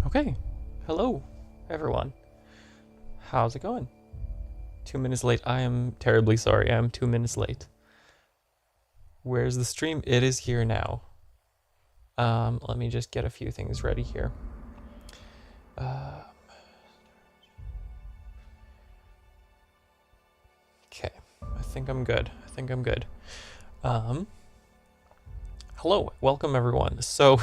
Okay, hello everyone. How's it going? 2 minutes late. I am terribly sorry. I am 2 minutes late. Where's the stream? It is here now. Let me just get a few things ready here. Okay, I think I'm good. Hello, welcome everyone. So,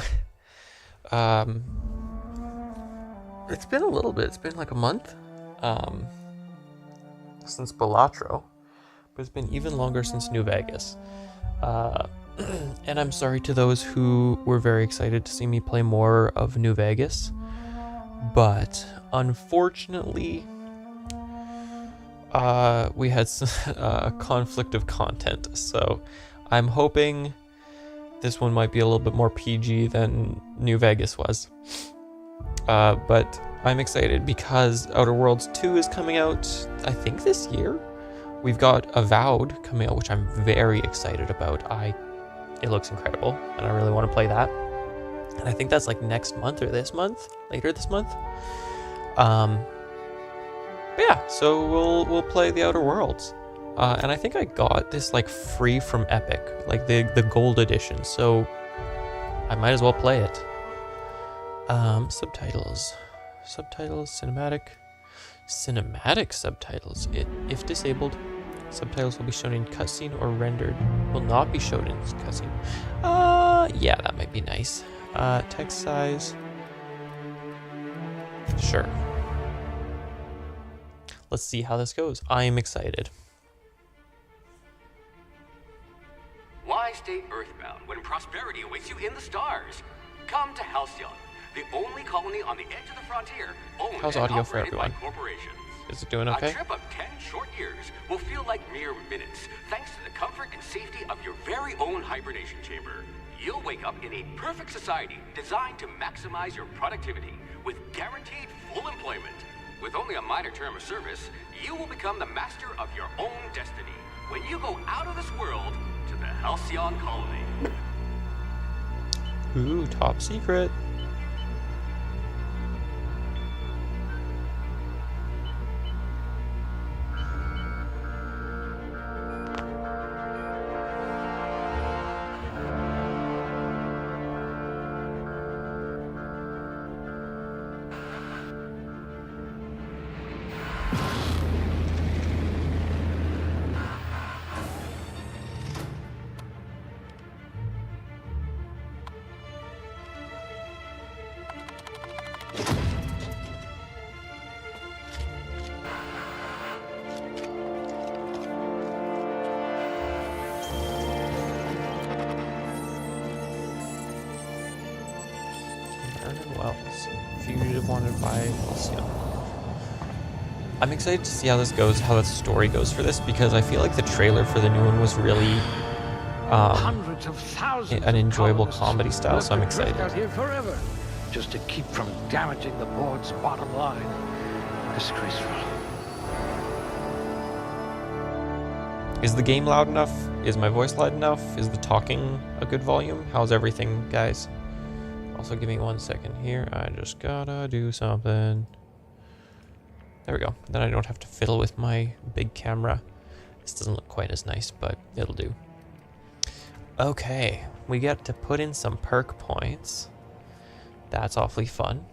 it's been a little bit. It's been like a month, since Balatro, but it's been even longer since New Vegas. And I'm sorry to those who were very excited to see me play more of New Vegas, but unfortunately, we had a conflict of content, so I'm hoping this one might be a little bit more PG than New Vegas was. But I'm excited because Outer Worlds 2 is coming out, I think this year. We've got Avowed coming out, which I'm very excited about. It looks incredible, and I really want to play that. And I think that's like next month or later this month. But yeah, so we'll play the Outer Worlds. And I think I got this like free from Epic, like the gold edition, so I might as well play it. Subtitles, cinematic subtitles. If disabled, subtitles will be shown in cutscene or rendered. Will not be shown in cutscene. Yeah, that might be nice. Text size. Sure. Let's see how this goes. I am excited. Why stay earthbound when prosperity awaits you in the stars? Come to Halcyon, the only colony on the edge of the frontier, owned How's and audio for operated by everyone? corporations. Is it doing okay? A trip of 10 short years will feel like mere minutes, thanks to the comfort and safety of your very own hibernation chamber. You'll wake up in a perfect society designed to maximize your productivity with guaranteed full employment. With only a minor term of service, you will become the master of your own destiny when you go out of this world to the Halcyon colony. Ooh, top secret. Fugitive wanted by Halcyon. I'm excited to see how this goes, how the story goes for this, because I feel like the trailer for the new one was really Hundreds of thousands an enjoyable of colonists comedy style, so I'm left to drift excited. out here forever, just to keep from damaging the board's bottom line. Disgraceful. Is the game loud enough? Is my voice loud enough? Is the talking a good volume? How's everything, guys? Also, give me 1 second here. I just gotta do something. There we go. Then I don't have to fiddle with my big camera. This doesn't look quite as nice, but it'll do. Okay, we get to put in some perk points. That's awfully fun.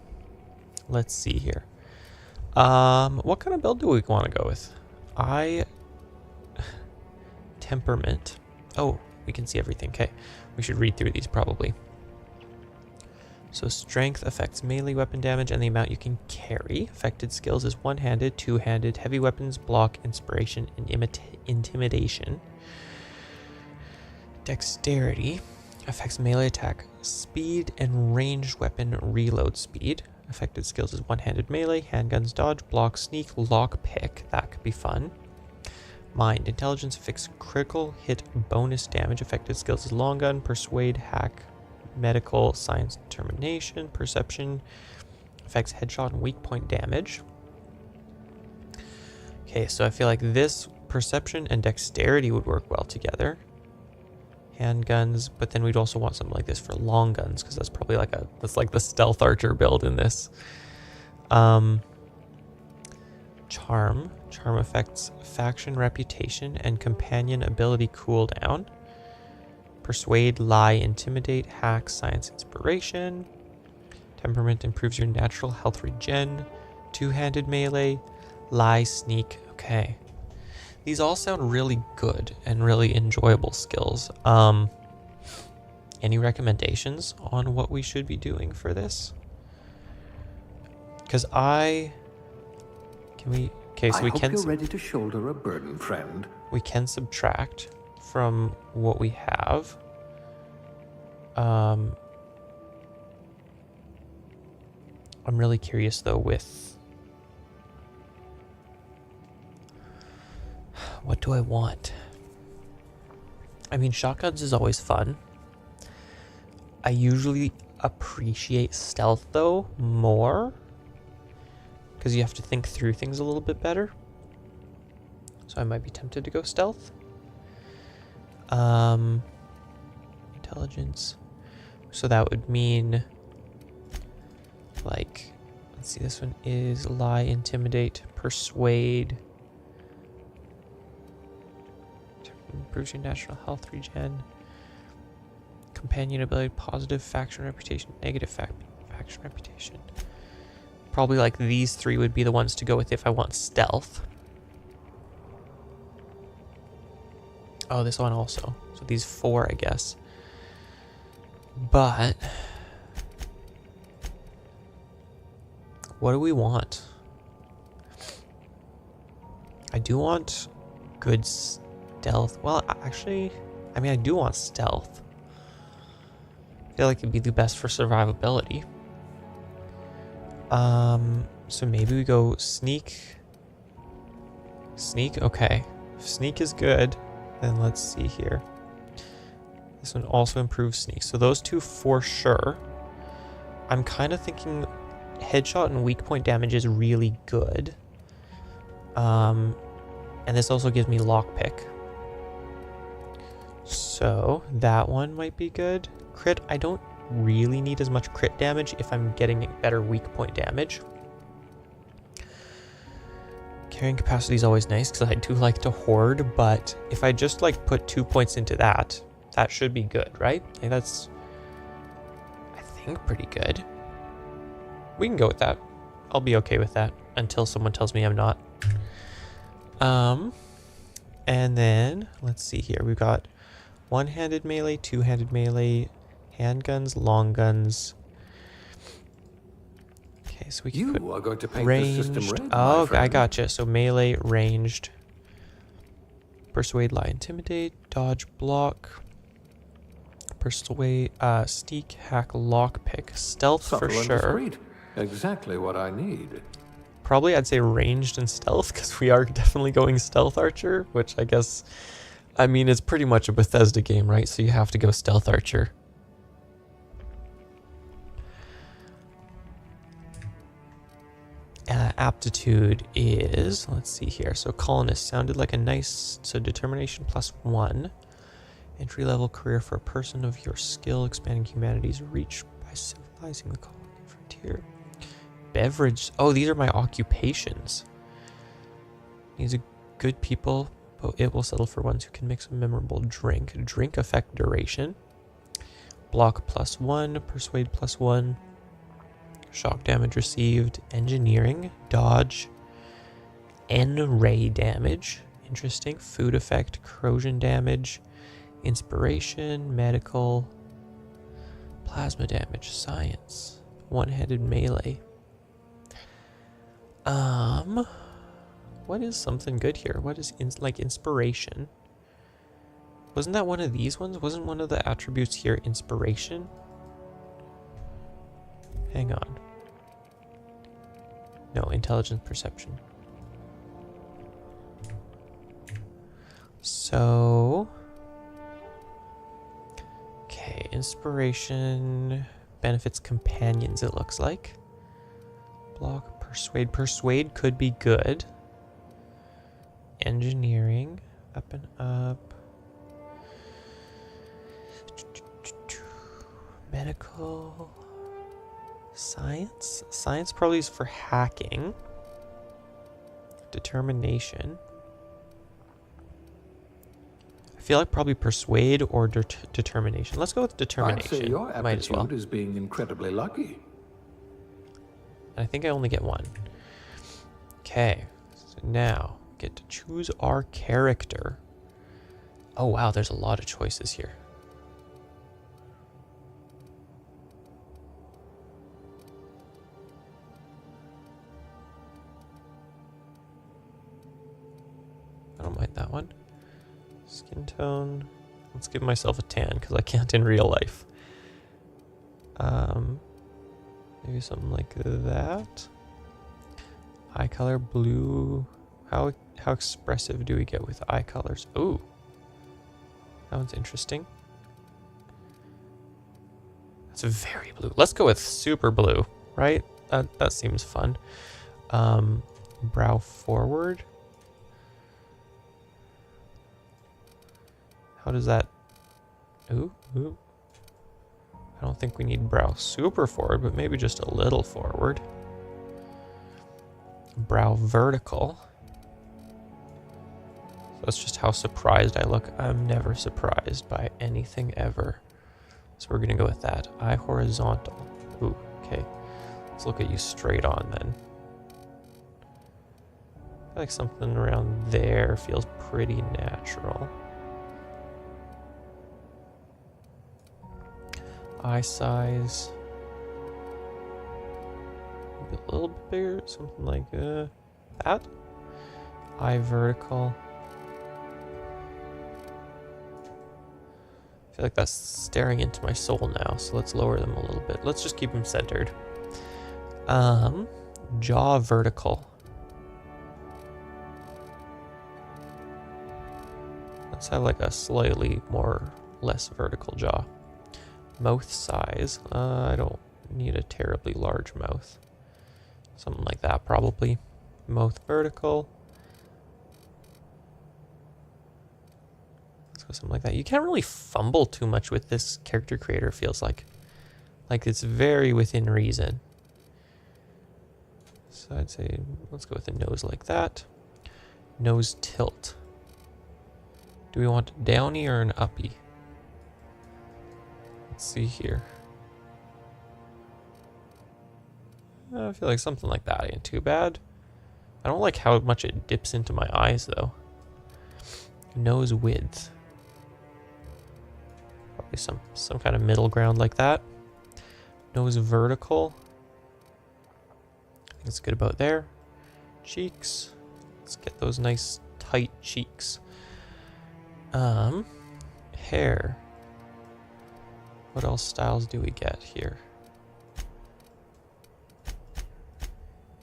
Let's see here. What kind of build do we want to go with? Temperament. Oh, we can see everything. Okay, we should read through these probably. So strength affects melee weapon damage and the amount you can carry. Affected skills is one-handed, two-handed, heavy weapons, block, inspiration, and intimidation. Dexterity affects melee attack speed and ranged weapon reload speed. Affected skills is one-handed melee, handguns, dodge, block, sneak, lockpick. That could be fun. Mind. Intelligence affects critical hit bonus damage. Affected skills is long gun, persuade, hack, medical, science, determination, perception. Affects headshot and weak point damage. Okay, so I feel like this perception and dexterity would work well together. handguns, but then we'd also want something like this for long guns, because that's probably that's like the stealth archer build in this. Charm affects faction reputation and companion ability cooldown. Persuade, lie, intimidate, hack, science, inspiration. Temperament improves your natural health regen. Two-handed melee, lie, sneak. Okay. These all sound really good and really enjoyable skills. Any recommendations on what we should be doing for this? Because I hope you're ready to shoulder a burden, friend. We can subtract from what we have. I'm really curious though with what do I want? I mean, shotguns is always fun. I usually appreciate stealth though more, because you have to think through things a little bit better. So I might be tempted to go stealth. Intelligence. So that would mean, like, let's see, this one is lie, intimidate, persuade. Improves your natural health regen. Companion ability, positive faction reputation, negative faction reputation. Probably like these three would be the ones to go with if I want stealth. Oh, this one also. So these four, I guess. But what do we want? I do want good stealth. Well, actually, I mean, I do want stealth. I feel like it'd be the best for survivability. So maybe we go sneak. Sneak, okay. If sneak is good, then let's see here. This one also improves sneak. So those two for sure. I'm kind of thinking headshot and weak point damage is really good. And this also gives me lockpick. So that one might be good. Crit, I don't really need as much crit damage if I'm getting better weak point damage. Carrying capacity is always nice because I do like to hoard, but if I just like put 2 points into that, that should be good, right? Like that's, I think, pretty good. We can go with that. I'll be okay with that until someone tells me I'm not. And then let's see here. We've got one-handed melee, two-handed melee, handguns, long guns. Okay, so we can You are going to paint ranged. the system red, Oh, my friend. I gotcha. So melee, ranged, persuade, lie, intimidate, dodge, block, persuade, sneak, hack, lockpick, stealth Subtle for and sure. discreet. Exactly what I need. Probably I'd say ranged and stealth because we are definitely going stealth archer, which I guess, I mean, it's pretty much a Bethesda game, right? So you have to go stealth archer. Aptitude is, let's see here. So colonist sounded like a nice, so determination +1. Entry level career for a person of your skill, expanding humanity's reach by civilizing the colony frontier. Beverage, oh, these are my occupations. These are good people, but it will settle for ones who can mix a memorable drink. Drink effect duration. Block +1, persuade +1. Shock damage received, engineering, dodge, N-ray damage, interesting, food effect, corrosion damage, inspiration, medical, plasma damage, science, one-handed melee. What is something good here? What is like inspiration? Wasn't that one of these ones? Wasn't one of the attributes here inspiration? Hang on. No, intelligence perception. So, okay, inspiration benefits companions, it looks like. Block, persuade. Persuade could be good. Engineering, up and up. Medical... Science? Science probably is for hacking. Determination. I feel like probably persuade or determination. Let's go with determination. I'd say your Might as well. aptitude is being incredibly lucky. I think I only get one. Okay, so now get to choose our character. Oh wow, there's a lot of choices here. I don't mind that one. Skin tone. Let's give myself a tan because I can't in real life. Maybe something like that. Eye color blue. How expressive do we get with eye colors? Ooh, that one's interesting. That's very blue. Let's go with super blue, right? That seems fun. Brow forward. How does that? Ooh. I don't think we need brow super forward, but maybe just a little forward. Brow vertical. So that's just how surprised I look. I'm never surprised by anything ever. So we're gonna go with that. Eye horizontal. Ooh, okay. Let's look at you straight on then. I feel like something around there feels pretty natural. Eye size. Maybe a little bit bigger, something like that. Eye vertical. I feel like that's staring into my soul now, so let's lower them a little bit. Let's just keep them centered. Jaw vertical. Let's have like a slightly less vertical jaw. Mouth size. I don't need a terribly large mouth. Something like that probably. Mouth vertical. Let's go something like that. You can't really fumble too much with this character creator, feels like. Like it's very within reason. So I'd say let's go with a nose like that. Nose tilt. Do we want a downy or an uppy? Let's see here. I feel like something like that ain't too bad. I don't like how much it dips into my eyes though. Nose width. Probably some kind of middle ground like that. Nose vertical. I think it's good about there. Cheeks. Let's get those nice tight cheeks. Hair. What else styles do we get here?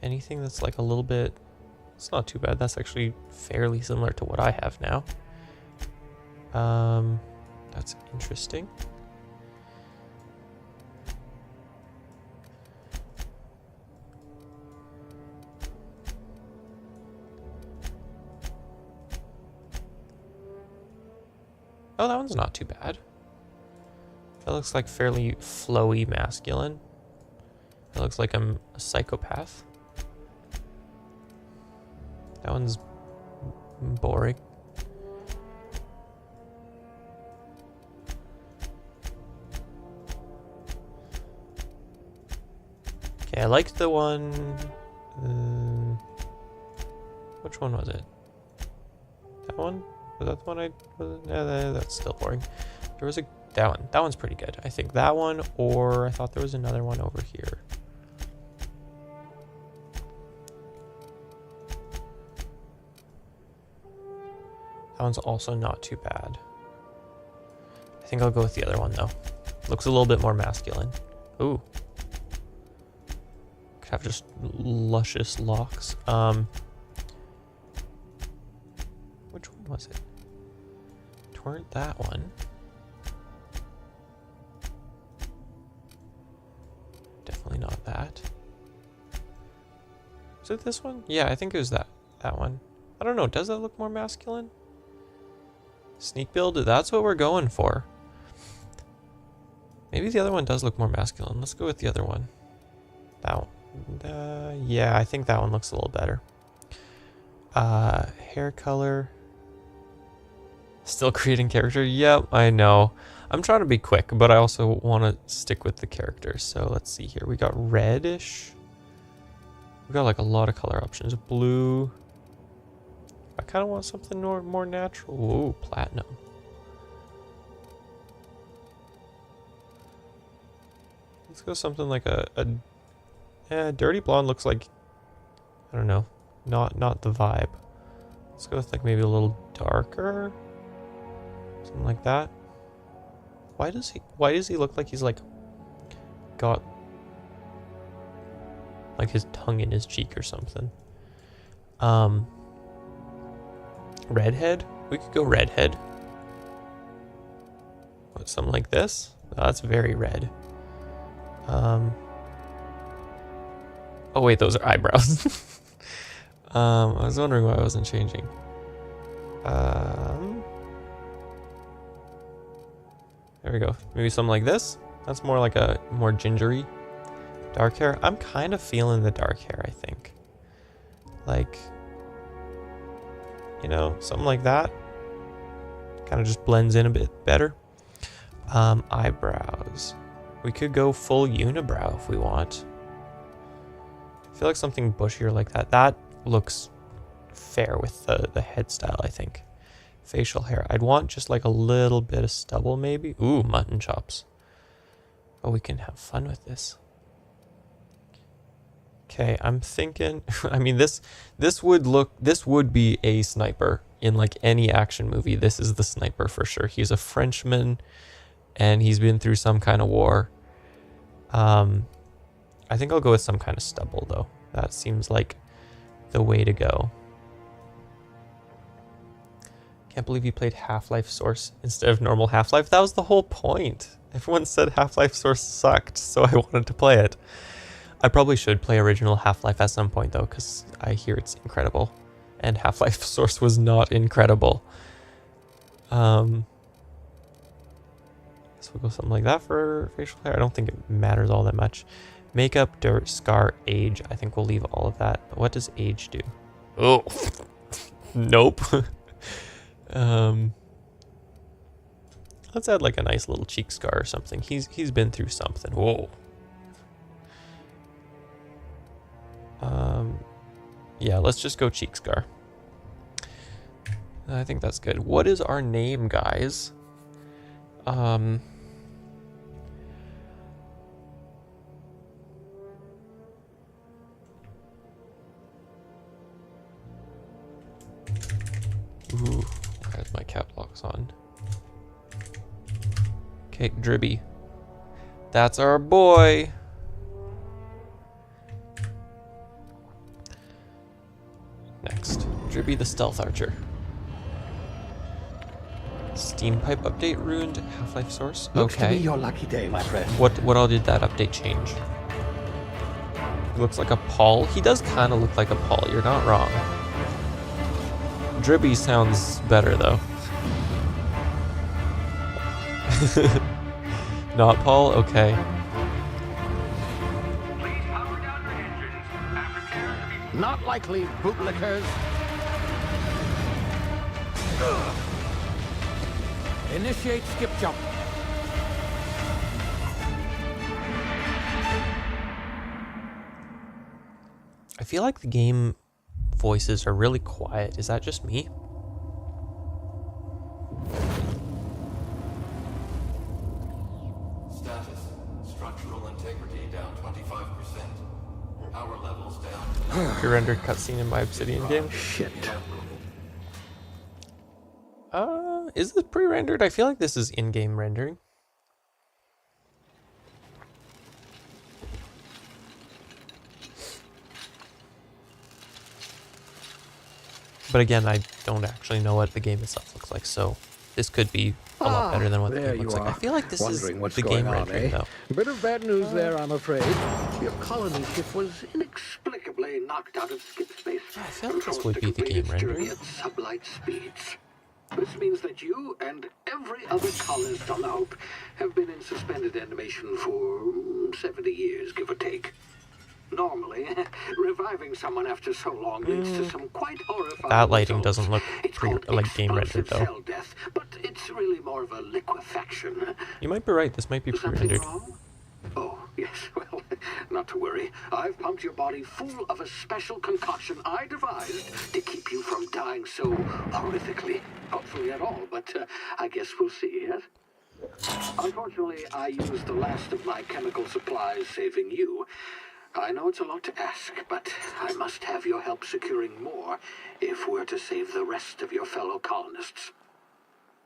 Anything that's like a little bit... It's not too bad. That's actually fairly similar to what I have now. That's interesting. Oh, that one's not too bad. That looks like fairly flowy masculine. That looks like I'm a psychopath. That one's boring. Okay, I liked the one... which one was it? That one? Was that the one I... No, that's still boring. There was that one. That one's pretty good. I think that one, or I thought there was another one over here. That one's also not too bad. I think I'll go with the other one though. Looks a little bit more masculine. Ooh. Could have just luscious locks. Which one was it? It weren't that one. Definitely not that. Was it this one? Yeah, I think it was that one. I don't know, does that look more masculine? Sneak build, that's what we're going for. Maybe the other one does look more masculine. Let's go with the other one. That one. Yeah, I think that one looks a little better. Hair color. Still creating character. Yep, I know. I'm trying to be quick, but I also want to stick with the character. So let's see here. We got reddish. We got like a lot of color options. Blue. I kind of want something more natural. Whoa, platinum. Let's go something like a dirty blonde looks like, I don't know, not the vibe. Let's go with like maybe a little darker, something like that. Why does he look like he's like got like his tongue in his cheek or something? Redhead? We could go redhead. What, something like this? Oh, that's very red. Oh wait, those are eyebrows. I was wondering why I wasn't changing. There we go. Maybe something like this. That's more like a more gingery dark hair. I'm kind of feeling the dark hair, I think. Like, you know, something like that. Kind of just blends in a bit better. Eyebrows. We could go full unibrow if we want. I feel like something bushier like that. That looks fair with the head style, I think. Facial hair. I'd want just like a little bit of stubble maybe. Ooh, mutton chops. Oh, we can have fun with this. Okay, I'm thinking, I mean, this would be a sniper in like any action movie. This is the sniper for sure. He's a Frenchman and he's been through some kind of war. I think I'll go with some kind of stubble though. That seems like the way to go. Can't believe you played Half-Life Source instead of normal Half-Life. That was the whole point. Everyone said Half-Life Source sucked, so I wanted to play it. I probably should play original Half-Life at some point though, because I hear it's incredible. And Half-Life Source was not incredible. So we'll go something like that for facial hair. I don't think it matters all that much. Makeup, dirt, scar, age. I think we'll leave all of that. But what does age do? Oh, nope. Let's add like a nice little cheek scar or something. He's been through something. Whoa. Yeah, let's just go cheek scar. I think that's good. What is our name, guys? Ooh, I had my cap locks on. Okay, Dribby. That's our boy. Next, Dribby the Stealth Archer. Steam pipe update ruined Half-Life Source. Looks to be Okay. your lucky day, my friend. What all did that update change? He looks like a Paul. He does kind of look like a Paul. You're not wrong. Dribby sounds better though. Not Paul? Okay. Please power down your engines and prepare to be... Not likely, bootlickers. Initiate skip jump. I feel like the game voices are really quiet. Is that just me? Status. Structural integrity down 25%. Power levels down. Pre-rendered cutscene in my Obsidian game. Shit. Is this pre-rendered? I feel like this is in-game rendering. But again, I don't actually know what the game itself looks like, so this could be a lot better than what the there game looks you like. I are. feel like this is Wondering what's the going game on, rendering, eh? though. Bit of bad news there, I'm afraid. Your colony ship was inexplicably knocked out of skip space. I feel like this would be the game rendering. At sublight speeds. This means that you and every other colonist on the Hope have been in suspended animation for 70 years, give or take. Normally, reviving someone after so long leads to some quite horrifying That lighting results. doesn't look It's called like game rendered explosive though. cell death, but it's really more of a liquefaction. You might be right. This might be Something pre-rendered. wrong? Oh, yes, well, not to worry. I've pumped your body full of a special concoction I devised to keep you from dying so horrifically. Hopefully at all, but I guess we'll see, yes? Unfortunately, I used the last of my chemical supplies saving you. I know it's a lot to ask, but I must have your help securing more if we're to save the rest of your fellow colonists.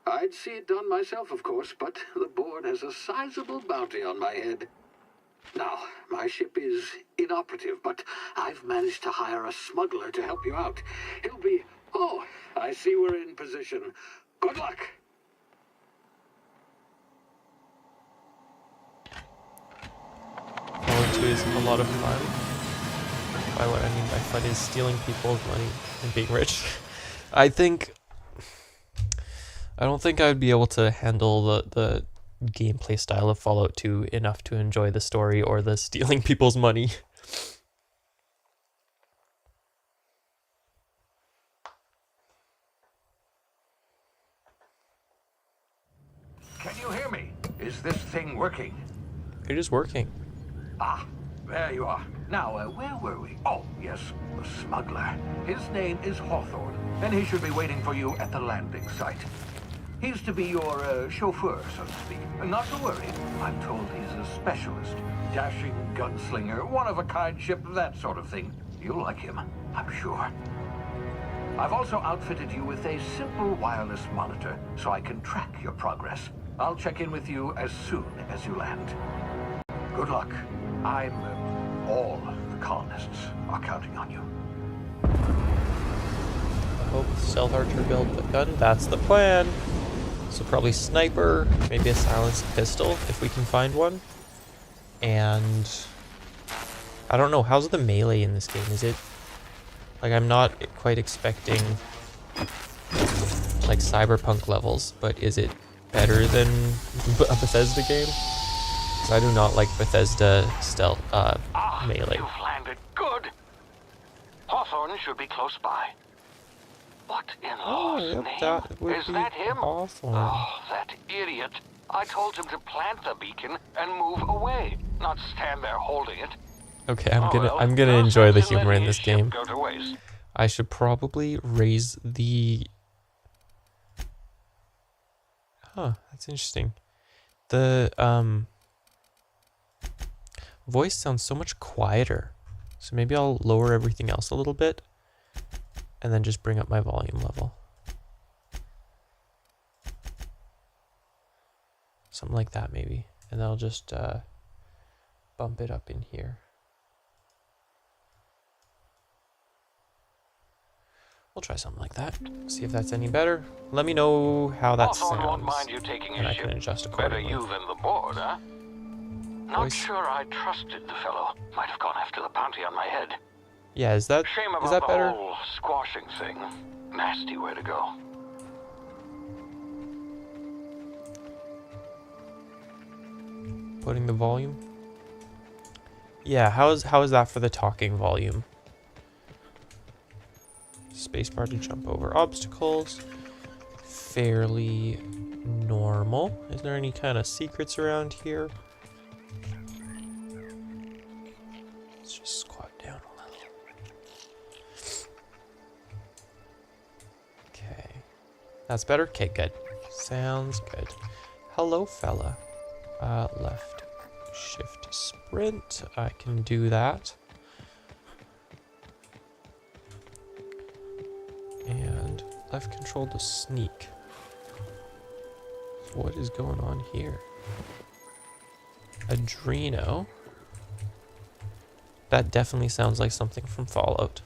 I'd see it done myself, of course, but the board has a sizable bounty on my head. Now, my ship is inoperative, but I've managed to hire a smuggler to help you out. He'll be... Oh, I see we're in position. Good luck! Fallout 2 is a lot of fun. By what I mean by fun is stealing people's money and being rich. I don't think I would be able to handle the gameplay style of Fallout 2 enough to enjoy the story or the stealing people's money. Can you hear me? Is this thing working? It is working. Ah, there you are. Now, where were we? Oh, yes, the smuggler. His name is Hawthorne, and he should be waiting for you at the landing site. He's to be your chauffeur, so to speak. Not to worry, I'm told he's a specialist. Dashing gunslinger, one-of-a-kind ship, that sort of thing. You'll like him, I'm sure. I've also outfitted you with a simple wireless monitor, so I can track your progress. I'll check in with you as soon as you land. Good luck. All the colonists are counting on you. I hope Stealth Archer build the gun. That's the plan. So probably sniper, maybe a silenced pistol if we can find one. And I don't know, how's the melee in this game? Is it like, I'm not quite expecting like Cyberpunk levels, but is it better than a Bethesda game? Because I do not like Bethesda stealth melee. You've landed good. Hawthorne should be close by. What in Oh, Lord's yep, name? that would Is be that him? awesome. Oh, that idiot. I told him to plant the beacon and move away, not stand there holding it. Okay, Oh, I'm gonna no enjoy the sense in humor in letting this his ship game. Go to waste. I should probably raise the... Huh, that's interesting. The voice sounds so much quieter. So maybe I'll lower everything else a little bit and then just bring up my volume level. Something like that maybe. And then I'll just bump it up in here. We'll try something like that. See if that's any better. Let me know how that Hawthorne won't sounds. mind you taking And his I ship. can adjust Better accordingly. you than the board, huh? Not Voice. sure I trusted the fellow. Might have gone after the bounty on my head. Yeah, is that Shame about is that the better? whole squashing thing. Nasty way to go. Putting the volume. Yeah, how is that for the talking volume? Spacebar to jump over obstacles. Fairly normal. Is there any kind of secrets around here? Let's just squat down a little. Okay. That's better? Okay, good. Sounds good. Hello, fella. Left shift sprint. I can do that. And left control to sneak. What is going on here? Adreno. That definitely sounds like something from Fallout.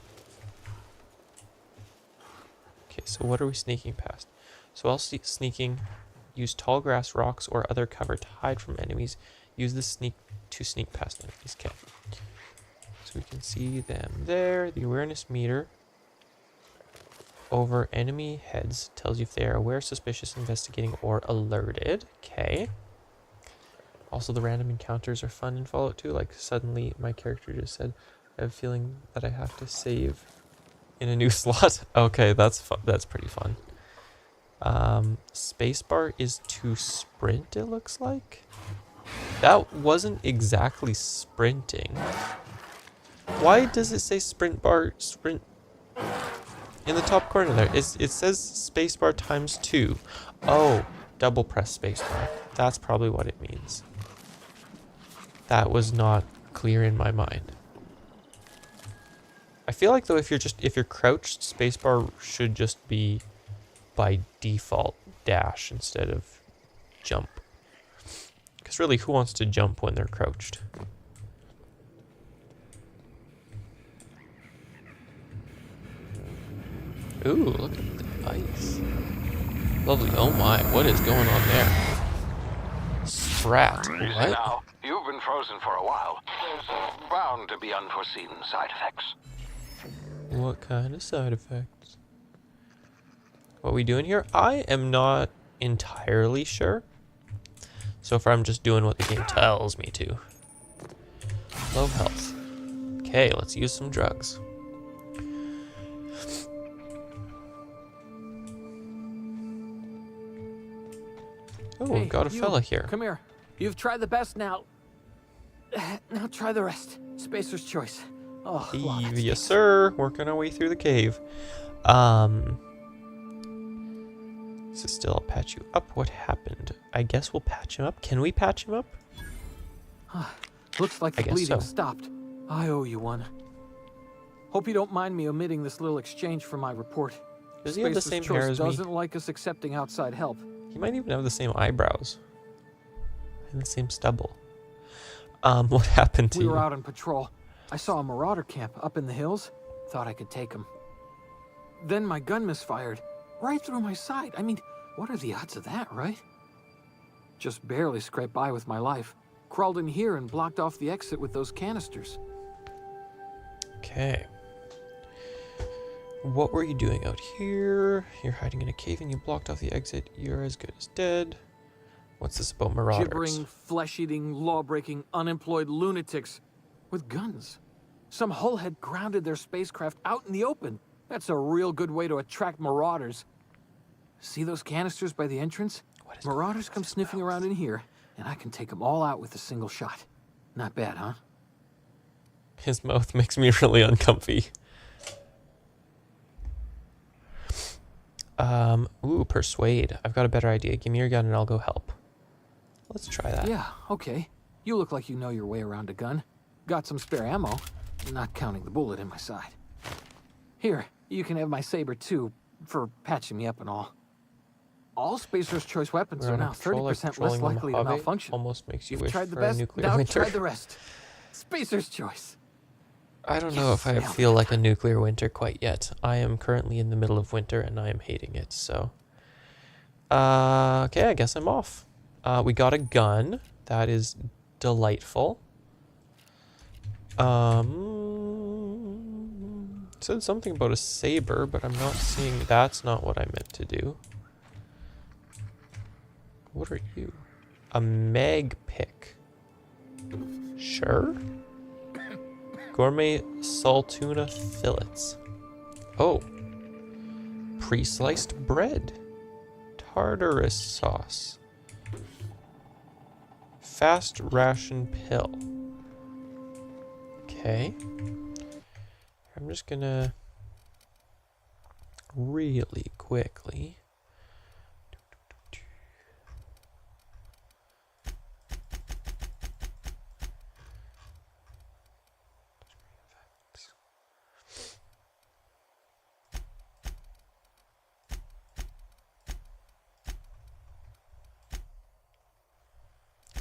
Okay, so what are we sneaking past? So while sneaking, use tall grass, rocks, or other cover to hide from enemies. Use the sneak to sneak past enemies. Okay. So we can see them there. The awareness meter. over enemy heads. Tells you if they are aware, suspicious, investigating, or alerted. Okay. Also, the random encounters are fun in Fallout 2. Like, suddenly my character just said, I have a feeling that I have to save in a new slot. Okay, that's that's pretty fun. Spacebar is to sprint, it looks like. That wasn't exactly sprinting. Why does it say sprint in the top corner there? It says spacebar ×2. Oh, double press spacebar. That's probably what it means. That was not clear in my mind. I feel like though if you're crouched, spacebar should just be by default dash instead of jump. Because really, who wants to jump when they're crouched? Ooh, look at the ice. Lovely. Oh my, what is going on there? Sprat. Easy What? now. You've been frozen for a while. There's bound to be unforeseen side effects. What kind of side effects? What are we doing here? I am not entirely sure. So far I'm just doing what the game tells me to. Low health. Okay, let's use some drugs. Oh, Hey, we've got a you, fella here. Come here. You've tried the best now. Now try the rest. Spacer's choice. Oh, wow, that Yes, stinks. sir. Working our way through the cave. So still, I'll patch you up. What happened? I guess we'll patch him up. Can we patch him up? Looks like I the guess bleeding so. stopped. I owe you one. Hope you don't mind me omitting this little exchange from my report. Does he have the Spacer's same hair choice as me? doesn't like us accepting outside help. He might even have the same eyebrows. And the same stubble. What happened to We you? were out on patrol. I saw a marauder camp up in the hills. Thought I could take him. Then my gun misfired. Right through my side. I mean, what are the odds of that, right? Just barely scraped by with my life. Crawled in here and blocked off the exit with those canisters. Okay. What were you doing out here? You're hiding in a cave and you blocked off the exit. You're as good as dead. What's this about marauders? Gibbering, flesh-eating, law-breaking, unemployed lunatics with guns. Some hullhead grounded their spacecraft out in the open. That's a real good way to attract marauders. See those canisters by the entrance? What is Marauders come sniffing around in here, and I can take them all out with a single shot. Not bad, huh? His mouth makes me really uncomfy. Ooh, persuade. I've got a better idea. Give me your gun and I'll go help. Let's try that. Yeah, okay. You look like you know your way around a gun. Got some spare ammo, not counting the bullet in my side. Here, you can have my saber too, for patching me up and all. All Spacer's choice weapons We're are on a now patrol, 30% less patrolling the likely to Mojave. malfunction. Almost makes you You've wish tried the for a best, nuclear now winter. try the rest. Spacer's choice. I don't know if I Yes, feel like a nuclear winter quite yet. I am currently in the middle of winter and I am hating it, so. Okay, I guess I'm off. We got a gun. That is delightful. It said something about a saber, but I'm not seeing. That's not what I meant to do. What are you? A mag pick. Sure. Gourmet saltuna fillets. Oh. Pre-sliced bread. Tartarus sauce. Fast ration pill. Okay. I'm just gonna really quickly.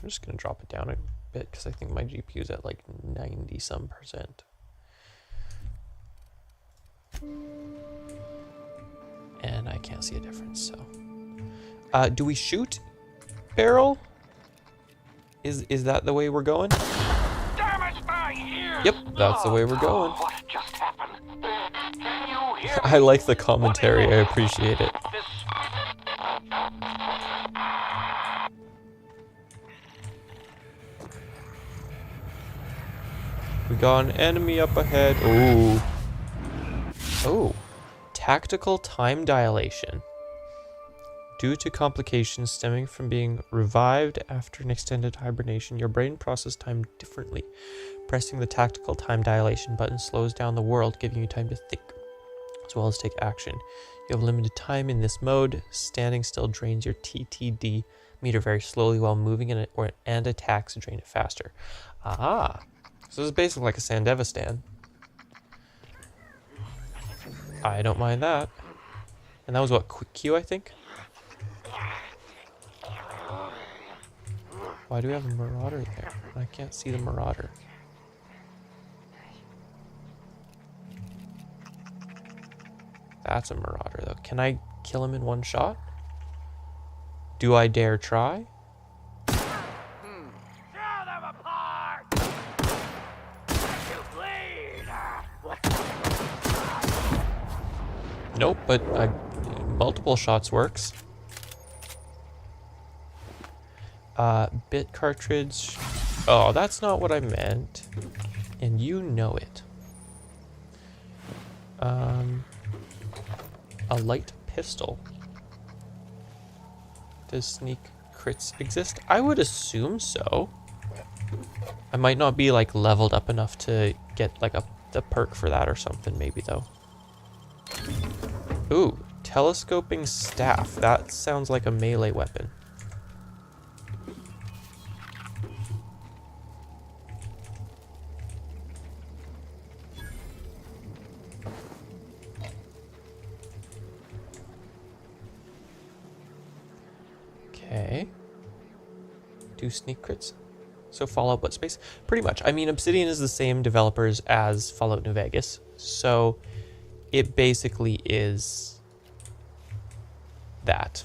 I'm just gonna drop it down a bit because I think my GPU's at like 90 some percent. And I can't see a difference, so. Do we shoot barrel? Is that the way we're going? Damage my ears! Yep, that's the way we're going. What just happened? Can you hear I like the commentary. I appreciate it. We got an enemy up ahead. Ooh. Oh. Tactical time dilation. Due to complications stemming from being revived after an extended hibernation, your brain processes time differently. Pressing the tactical time dilation button slows down the world, giving you time to think, as well as take action. You have limited time in this mode. Standing still drains your TTD meter very slowly, while moving and attacks drain it faster. Ah. So this is basically like a Sandevistan. I don't mind that. And that was what, quick Q, I think? Why do we have a Marauder there? I can't see the Marauder. That's a Marauder, though. Can I kill him in one shot? Do I dare try? Nope, but multiple shots works. Bit cartridge. Oh, that's not what I meant. And you know it. A light pistol. Does sneak crits exist? I would assume so. I might not be like leveled up enough to get like the perk for that or something maybe though. Ooh, telescoping staff. That sounds like a melee weapon. Okay. Do sneak crits? So Fallout but space? Pretty much. I mean, Obsidian is the same developers as Fallout New Vegas. So it basically is that.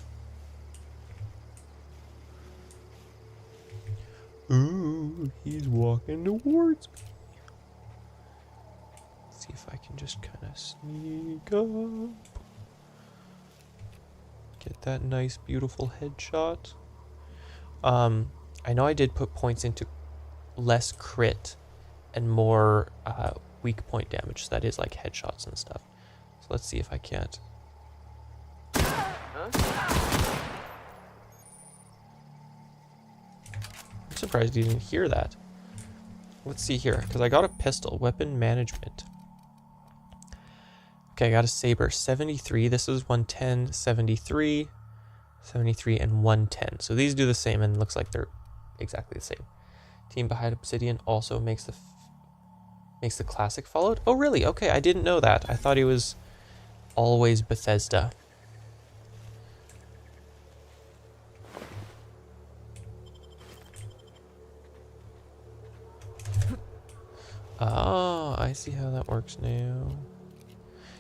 Ooh, he's walking towards me. Let's see if I can just kind of sneak up. Get that nice, beautiful headshot. I know I did put points into less crit and more weak point damage. So that is like headshots and stuff. So let's see if I can't. I'm surprised you didn't hear that. Let's see here, because I got a pistol. Weapon management. Okay, I got a saber. 73. This is 110, 73, 73, and 110. So these do the same, and it looks like they're exactly the same. Team behind Obsidian also makes the classic Fallout. Oh, really? Okay, I didn't know that. I thought it was always Bethesda. Oh, I see how that works now.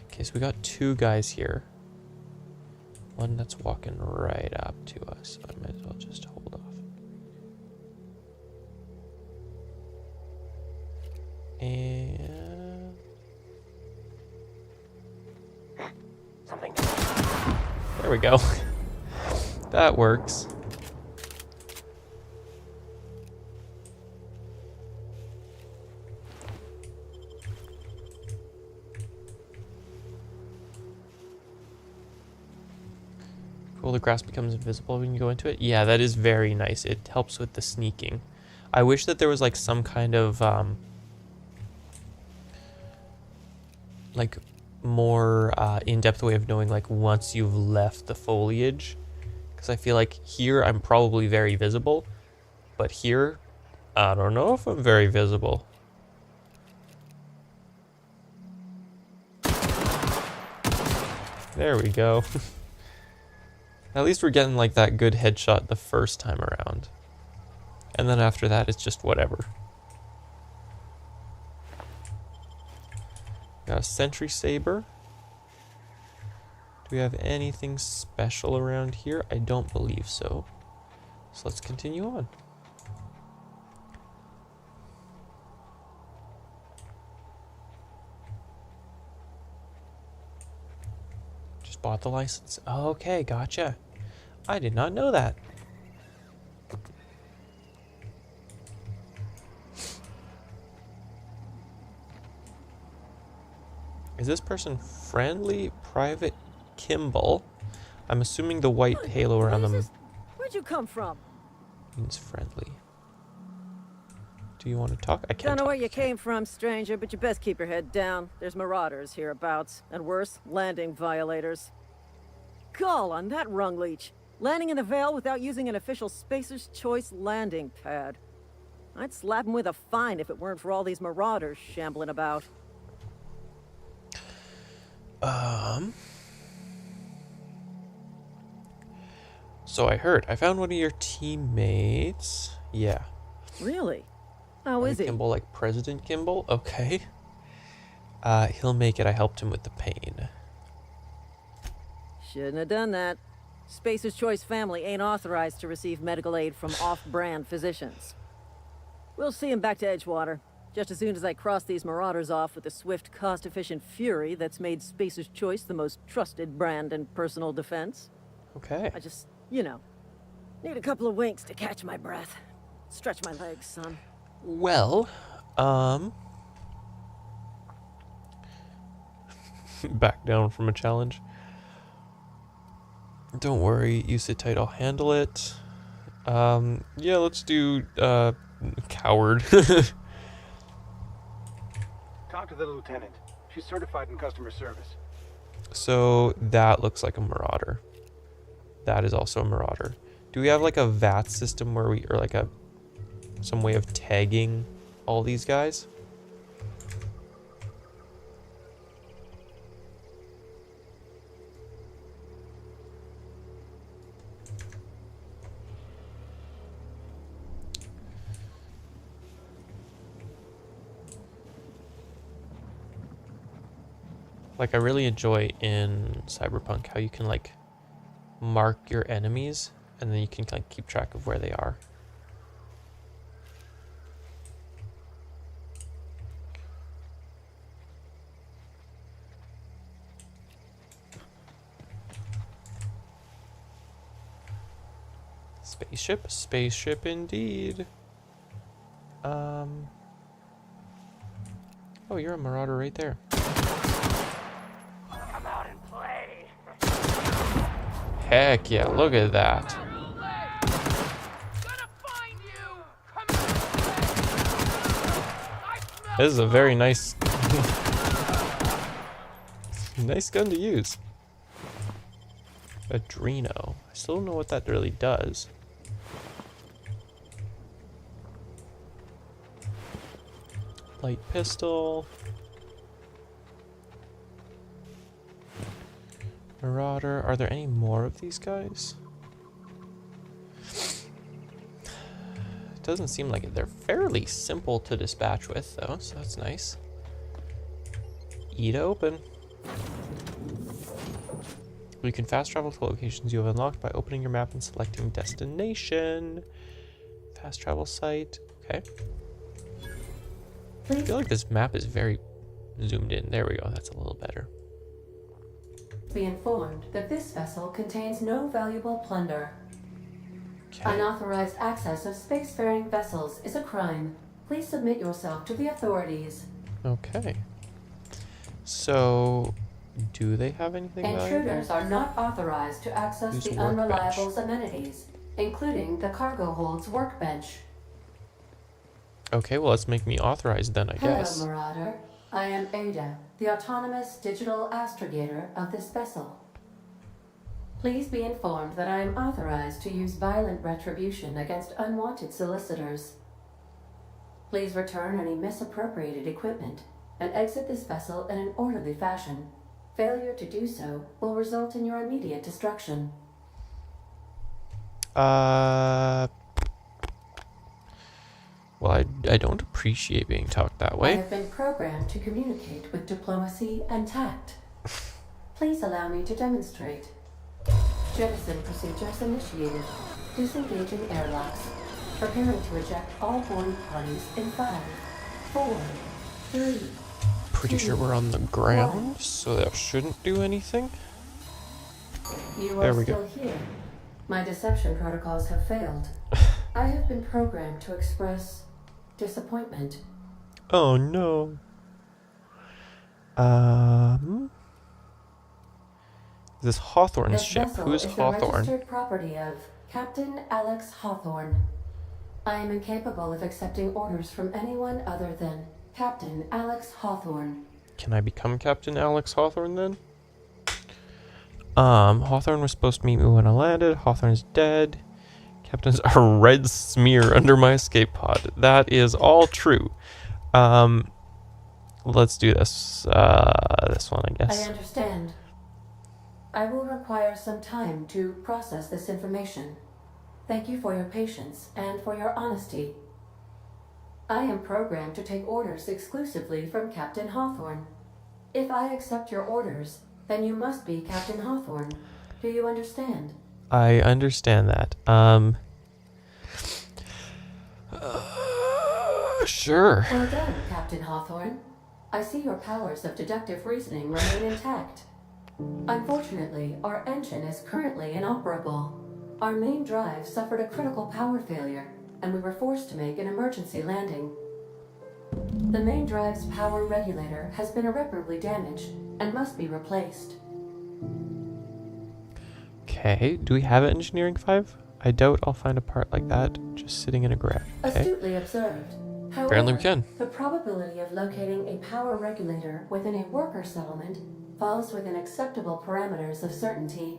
Okay, so we got two guys here. One that's walking right up to us, so I might as well just hold off. And something. There we go. That works. Cool, the grass becomes invisible when you go into it. Yeah, that is very nice. It helps with the sneaking. I wish that there was like some kind of like more in-depth way of knowing like once you've left the foliage, because I feel like here I'm probably very visible, but here I don't know if I'm very visible. There we go. At least we're getting like that good headshot the first time around, and then after that it's just whatever. Got a sentry saber. Do we have anything special around here? I don't believe so. So let's continue on. just bought the license. Okay, gotcha. I did not know that. Is this person friendly? Private Kimball. I'm assuming the white halo around them Where'd you come from? means friendly. Do you want to talk? I can't Don't know talk. where you came from, stranger, but you best keep your head down. There's marauders hereabouts, and worse, landing violators. Gall on that rung leech. Landing in the Vale without using an official Spacer's Choice landing pad. I'd slap him with a fine if it weren't for all these marauders shambling about. So I heard. I found one of your teammates. Yeah. Really? How is he? Kimball, like President Kimball? Okay. He'll make it. I helped him with the pain. Shouldn't have done that. Spacer's Choice family ain't authorized to receive medical aid from off-brand physicians. We'll see him back to Edgewater, just as soon as I cross these marauders off with the swift, cost-efficient fury that's made Spacer's Choice the most trusted brand in personal defense. Okay. I just, you know, need a couple of winks to catch my breath. Stretch my legs, son. Well, back down from a challenge. Don't worry, you sit tight, I'll handle it. Yeah, let's do, coward. Talk to the lieutenant. She's certified in customer service. So that looks like a marauder. That is also a marauder. Do we have like a VAT system where we, or like some way of tagging all these guys? Like, I really enjoy in Cyberpunk how you can like mark your enemies and then you can like keep track of where they are. Spaceship indeed. Oh, you're a marauder right there. Come out and play. Heck yeah, look at that. This is a very nice nice gun to use. Adreno. I still don't know what that really does. Light pistol. Marauder. Are there any more of these guys? It doesn't seem like it. They're fairly simple to dispatch with, though, so that's nice. Eat open. You can fast travel to locations you have unlocked by opening your map and selecting destination. Fast travel site. Okay. I feel like this map is very zoomed in. There we go. That's a little better. Be informed that this vessel contains no valuable plunder. Okay. Unauthorized access of spacefaring vessels is a crime. Please submit yourself to the authorities. Okay. So, do they have anything Intruders valuable? are not authorized to access Use the workbench. Unreliable's amenities, including the cargo hold's workbench. Okay, well, let's make me authorized then, I guess. Hello, Marauder. I am Ada, the autonomous digital astrogator of this vessel. Please be informed that I am authorized to use violent retribution against unwanted solicitors. Please return any misappropriated equipment and exit this vessel in an orderly fashion. Failure to do so will result in your immediate destruction. Well, I don't appreciate being talked that I way. have been programmed to communicate with diplomacy and tact. Please allow me to demonstrate. Jettison procedures initiated. Disengaging airlocks. Preparing to eject all boarding parties in 5, 4, 3. Pretty sure we're on the ground, so that shouldn't do anything. You There are we still go. here. My deception protocols have failed. I have been programmed to express disappointment. Oh no. This Hawthorne's This ship. vessel Who's is the Hawthorne? registered property of Captain Alex Hawthorne. I am incapable of accepting orders from anyone other than Captain Alex Hawthorne. Can I become Captain Alex Hawthorne then? Hawthorne was supposed to meet me when I landed. Hawthorne's dead. Captain's a red smear under my escape pod. That is all true. Let's do this. This one, I guess. I understand. I will require some time to process this information. Thank you for your patience and for your honesty. I am programmed to take orders exclusively from Captain Hawthorne. If I accept your orders, then you must be Captain Hawthorne. Do you understand? I understand that. Sure. Well done, Captain Hawthorne. I see your powers of deductive reasoning remain intact. Unfortunately, our engine is currently inoperable. Our main drive suffered a critical power failure, and we were forced to make an emergency landing. The main drive's power regulator has been irreparably damaged and must be replaced. Okay, do we have Engineering 5? I doubt I'll find a part like that just sitting in a garage. Okay. Astutely observed. However, Apparently we can. the probability of locating a power regulator within a worker settlement falls within acceptable parameters of certainty.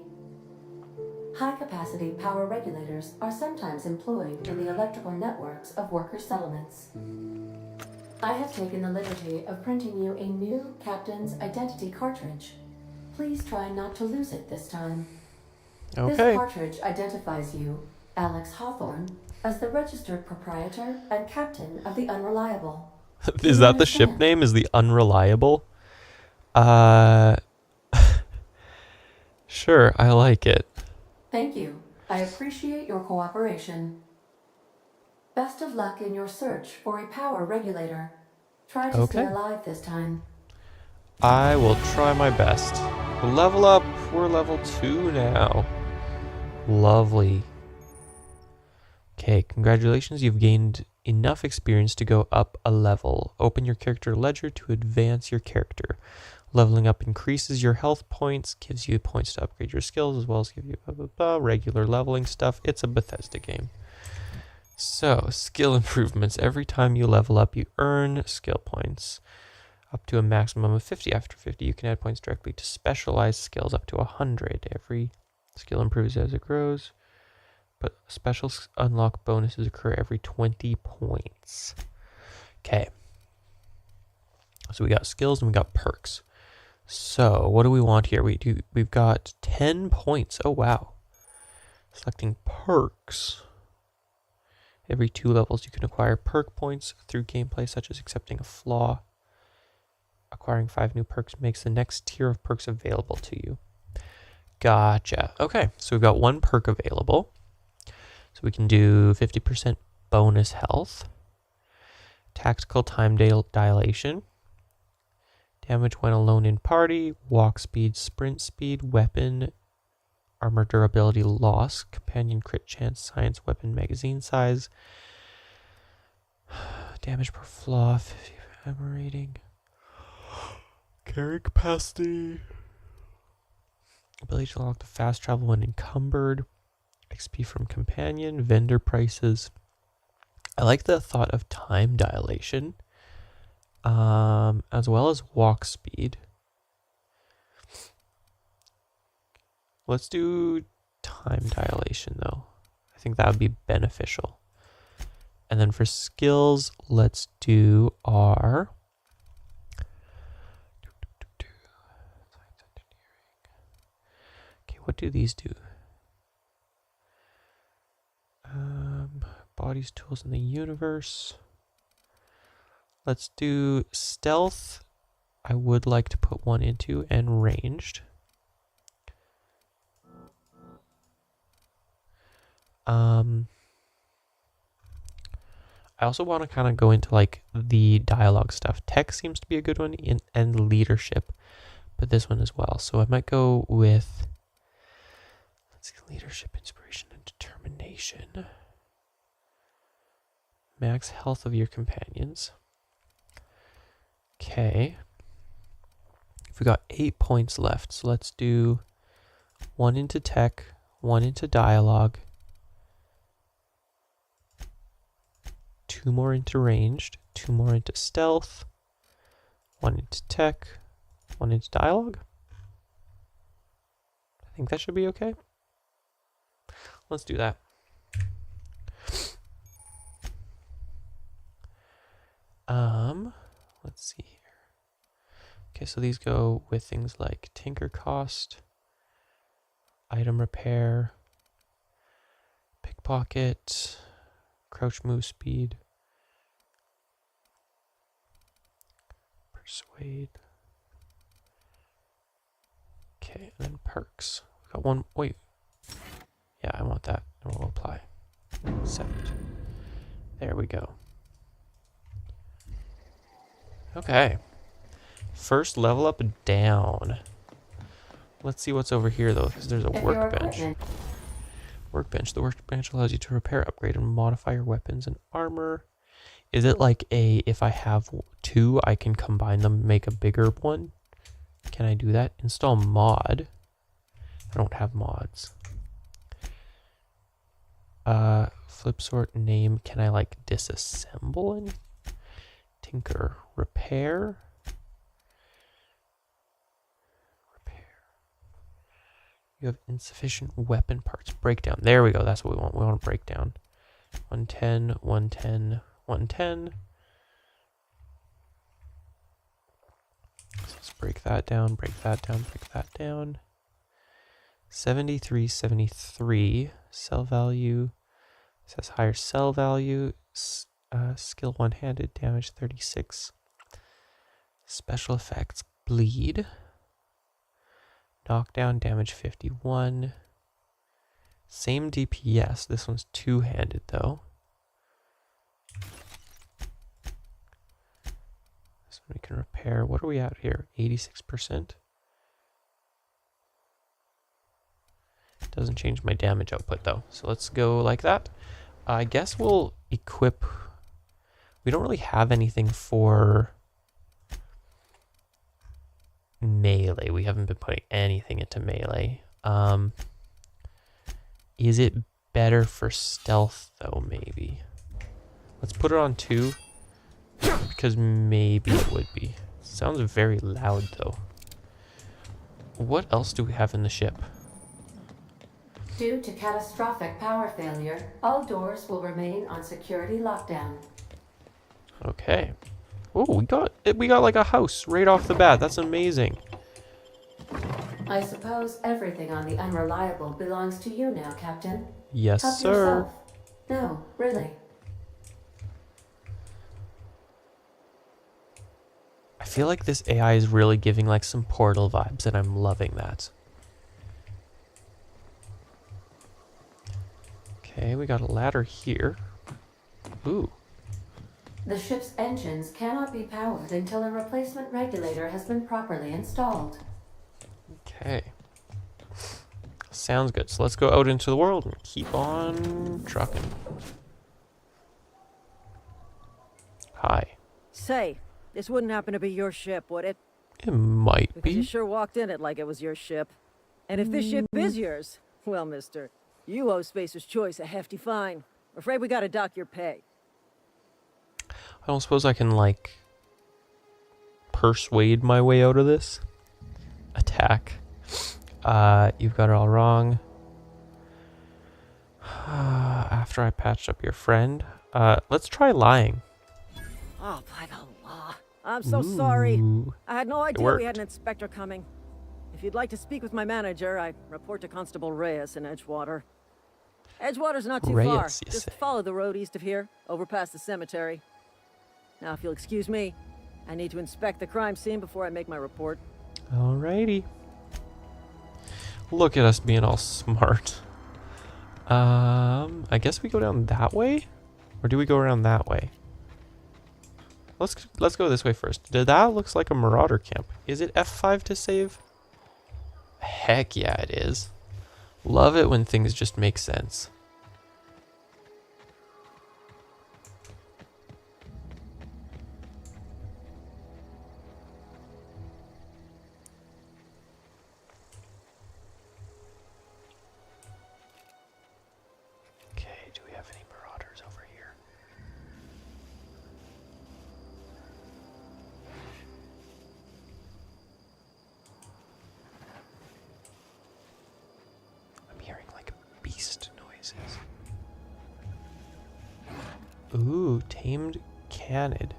High-capacity power regulators are sometimes employed in the electrical networks of worker settlements. I have taken the liberty of printing you a new Captain's Identity cartridge. Please try not to lose it this time. Okay. This cartridge identifies you, Alex Hawthorne, as the registered proprietor and captain of the Unreliable. Is that the ship name? Is the Unreliable? Sure, I like it. Thank you. I appreciate your cooperation. Best of luck in your search for a power regulator. Try to stay Okay. alive this time. I will try my best. Level up. We're level 2 now. Lovely. Okay, congratulations. You've gained enough experience to go up a level. Open your character ledger to advance your character. Leveling up increases your health points, gives you points to upgrade your skills, as well as give you blah, blah, blah, regular leveling stuff. It's a Bethesda game. So, skill improvements. Every time you level up, you earn skill points. Up to a maximum of 50. After 50, you can add points directly to specialized skills up to 100. Every skill improves as it grows, but special unlock bonuses occur every 20 points. Okay. So we got skills and we got perks. So what do we want here? We've got 10 points. Oh wow. Selecting perks. Every 2 levels you can acquire perk points through gameplay, such as accepting a flaw. Acquiring 5 new perks makes the next tier of perks available to you. Gotcha. Okay, so we've got 1 perk available. So we can do 50% bonus health. Tactical time dilation. Damage when alone in party. Walk speed, sprint speed, weapon, armor durability loss, companion crit chance, science weapon magazine size. Damage per flaw, 50 ammo rating. Carry capacity. Ability to unlock the fast travel when encumbered. XP from companion. Vendor prices. I like the thought of time dilation. As well as walk speed. Let's do time dilation though. I think that would be beneficial. And then for skills, let's do our what do these do? Bodies, tools in the universe. Let's do stealth. I would like to put 1 into, and ranged. I also want to kind of go into like the dialogue stuff. Tech seems to be a good one, and leadership, but this one as well. So I might go with Let's see, leadership, inspiration, and determination. Max health of your companions. Okay. We got 8 points left, so let's do 1 into tech, 1 into dialogue, 2 more into ranged, 2 more into stealth, 1 into tech, 1 into dialogue. I think that should be okay. Let's do that. Let's see here. Okay, so these go with things like tinker cost, item repair, pickpocket, crouch move speed, persuade. Okay, and then perks. We got one. Wait. Yeah, I want that. And we'll apply. Accept. There we go. Okay. First level up down. Let's see what's over here though, because there's a workbench. Workbench. The workbench allows you to repair, upgrade, and modify your weapons and armor. Is it like a, if I have 2, I can combine them and make a bigger one? Can I do that? Install mod. I don't have mods. Flip sort name. Can I like disassemble any? Tinker. Repair. You have insufficient weapon parts. Breakdown. There we go. That's what we want. We want a breakdown. 110, 110, 110. So let's break that down, break that down, break that down. 73, 73. Cell value. It says higher cell value. Skill one-handed. Damage 36. Special effects. Bleed. Knockdown, damage 51. Same DPS. This one's two-handed though. This one we can repair. What are we at here? 86%. Doesn't change my damage output though. So let's go like that. I guess we'll equip. We don't really have anything for melee. We haven't been putting anything into melee. Is it better for stealth though? Maybe. Let's put it on 2 because maybe it would be. Sounds very loud though. What else do we have in the ship? Due to catastrophic power failure, all doors will remain on security lockdown. Okay. Oh, we got like a house right off the bat. That's amazing. I suppose everything on the Unreliable belongs to you now, Captain. Yes, Help sir. yourself. No, really. I feel like this AI is really giving like some Portal vibes, and I'm loving that. Okay, we got a ladder here. Ooh. The ship's engines cannot be powered until a replacement regulator has been properly installed. Okay. Sounds good. So let's go out into the world and keep on trucking. Hi. Say, this wouldn't happen to be your ship, would it? It might Because you be. sure walked in it like it was your ship. And if this ship is yours, well, mister, you owe Spacer's Choice a hefty fine. Afraid we gotta dock your pay. I don't suppose I can like persuade my way out of this. Attack. You've got it all wrong. After I patched up your friend. Let's try lying. Oh, by the law. I'm so sorry. I had no idea worked. we had an inspector coming. If you'd like to speak with my manager, I report to Constable Reyes in Edgewater. Edgewater's not too far. Reyes, you Just say? follow the road east of here, over past the cemetery. Now, if you'll excuse me, I need to inspect the crime scene before I make my report. Alrighty. Look at us being all smart. I guess we go down that way? Or do we go around that way? Let's go this way first. That looks like a marauder camp. Is it F5 to save? Heck yeah, it is. Love it when things just make sense. Okay, do we have any marauders over here? I'm hearing like beast noises. Ooh, tamed canid.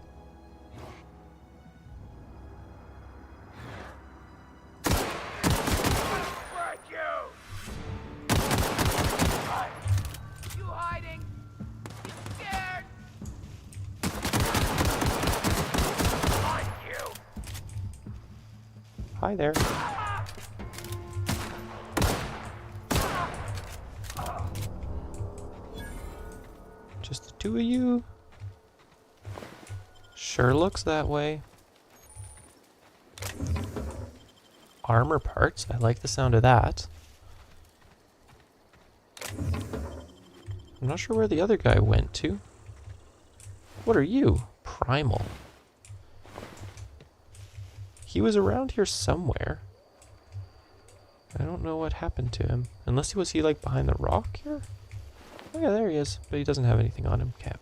Hi there. Just the two of you? Sure looks that way. Armor parts. I like the sound of that. I'm not sure where the other guy went to. What are you? Primal. He was around here somewhere. I don't know what happened to him. Unless was he like behind the rock here? Oh yeah, there he is. But he doesn't have anything on him. Okay.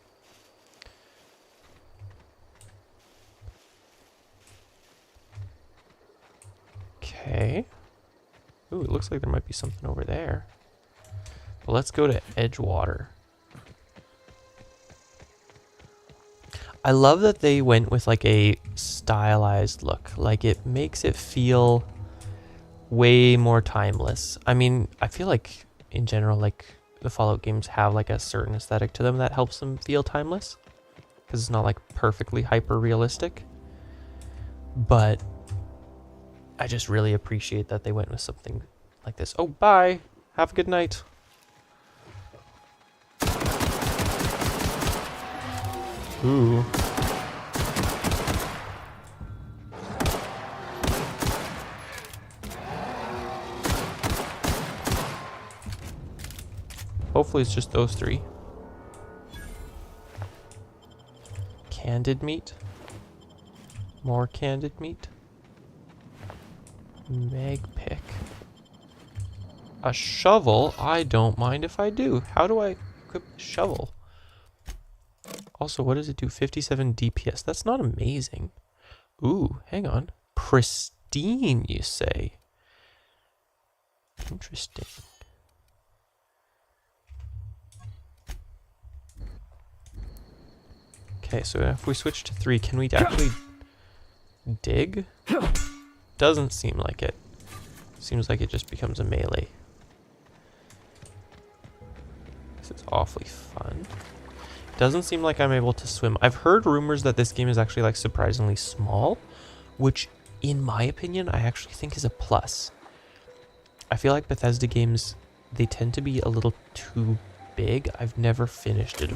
Okay. Ooh, it looks like there might be something over there. Well, let's go to Edgewater. I love that they went with like a stylized look. Like it makes it feel way more timeless. I mean, I feel like in general, like the Fallout games have like a certain aesthetic to them that helps them feel timeless. Because it's not like perfectly hyper realistic. But I just really appreciate that they went with something like this. Oh, bye. Have a good night. Ooh. Hopefully it's just those three. Candid meat. More candid meat. Mag pick. A shovel? I don't mind if I do. How do I equip the shovel? Also, what does it do? 57 DPS. That's not amazing. Ooh, hang on. Pristine, you say? Interesting. Okay, so if we switch to 3, can we actually dig? Doesn't seem like it. Seems like it just becomes a melee. This is awfully fun. Doesn't seem like I'm able to swim. I've heard rumors that this game is actually like surprisingly small, which in my opinion, I actually think is a plus. I feel like Bethesda games, they tend to be a little too big. I've never finished a